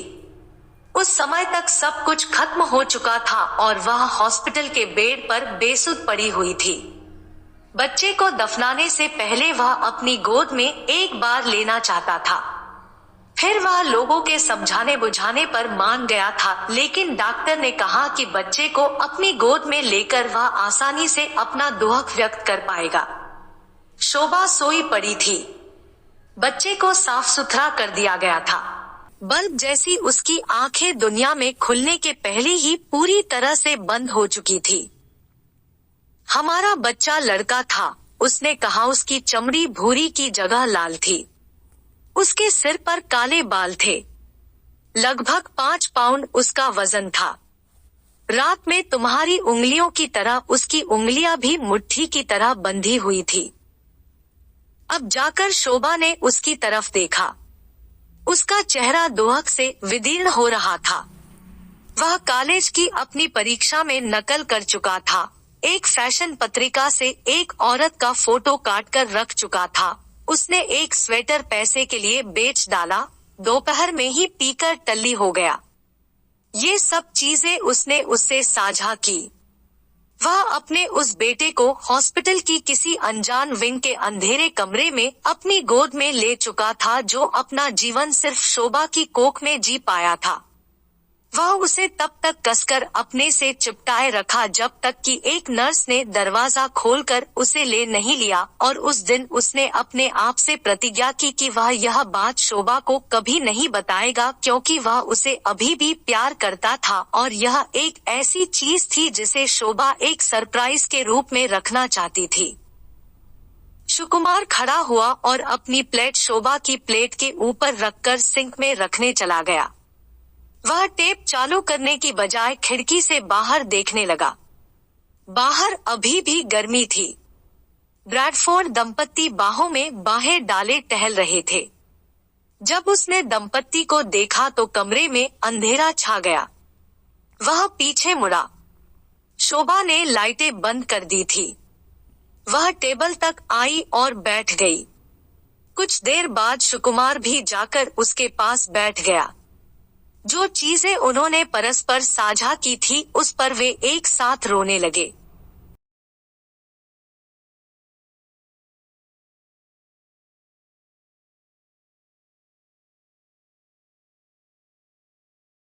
उस समय तक सब कुछ खत्म हो चुका था और वह हॉस्पिटल के बेड पर बेसुध पड़ी हुई थी। बच्चे को दफनाने से पहले वह अपनी गोद में एक बार लेना चाहता था। फिर वह लोगों के समझाने बुझाने पर मान गया था, लेकिन डॉक्टर ने कहा कि बच्चे को अपनी गोद में लेकर वह आसानी से अपना दुख व्यक्त कर पाएगा। शोभा सोई पड़ी थी। बच्चे को साफ सुथरा कर दिया गया था। बल्ब जैसी उसकी आंखें दुनिया में खुलने के पहले ही पूरी तरह से बंद हो चुकी थी। हमारा बच्चा लड़का था, उसने कहा। उसकी चमड़ी भूरी की जगह लाल थी। उसके सिर पर काले बाल थे। लगभग 5 पाउंड उसका वजन था। रात में तुम्हारी उंगलियों की तरह उसकी उंगलियां भी मुट्ठी की तरह बंधी हुई थी। अब जाकर शोभा ने उसकी तरफ देखा। उसका चेहरा दुख से विदीर्ण हो रहा था। वह कॉलेज की अपनी परीक्षा में नकल कर चुका था। एक फैशन पत्रिका से एक औरत का फोटो काट कर रख चुका था। उसने एक स्वेटर पैसे के लिए बेच डाला। दोपहर में ही पीकर टल्ली हो गया। ये सब चीजें उसने उससे साझा की। वह अपने उस बेटे को हॉस्पिटल की किसी अनजान विंग के अंधेरे कमरे में अपनी गोद में ले चुका था, जो अपना जीवन सिर्फ शोभा की कोख में जी पाया था। वह उसे तब तक कसकर अपने से चिपटाए रखा जब तक कि एक नर्स ने दरवाजा खोलकर उसे ले नहीं लिया, और उस दिन उसने अपने आप से प्रतिज्ञा की कि वह यह बात शोभा को कभी नहीं बताएगा, क्योंकि वह उसे अभी भी प्यार करता था और यह एक ऐसी चीज थी जिसे शोभा एक सरप्राइज के रूप में रखना चाहती थी। सुकुमार खड़ा हुआ और अपनी प्लेट शोभा की प्लेट के ऊपर रखकर सिंक में रखने चला गया। वह टेप चालू करने की बजाय खिड़की से बाहर देखने लगा। बाहर अभी भी गर्मी थी। ब्रैडफोर्ड दंपत्ति बाहों में बाहें डाले टहल रहे थे। जब उसने दंपत्ति को देखा तो कमरे में अंधेरा छा गया। वह पीछे मुड़ा। शोभा ने लाइटें बंद कर दी थी। वह टेबल तक आई और बैठ गई। कुछ देर बाद सुकुमार भी जाकर उसके पास बैठ गया। जो चीजें उन्होंने परस्पर साझा की थी उस पर वे एक साथ रोने लगे।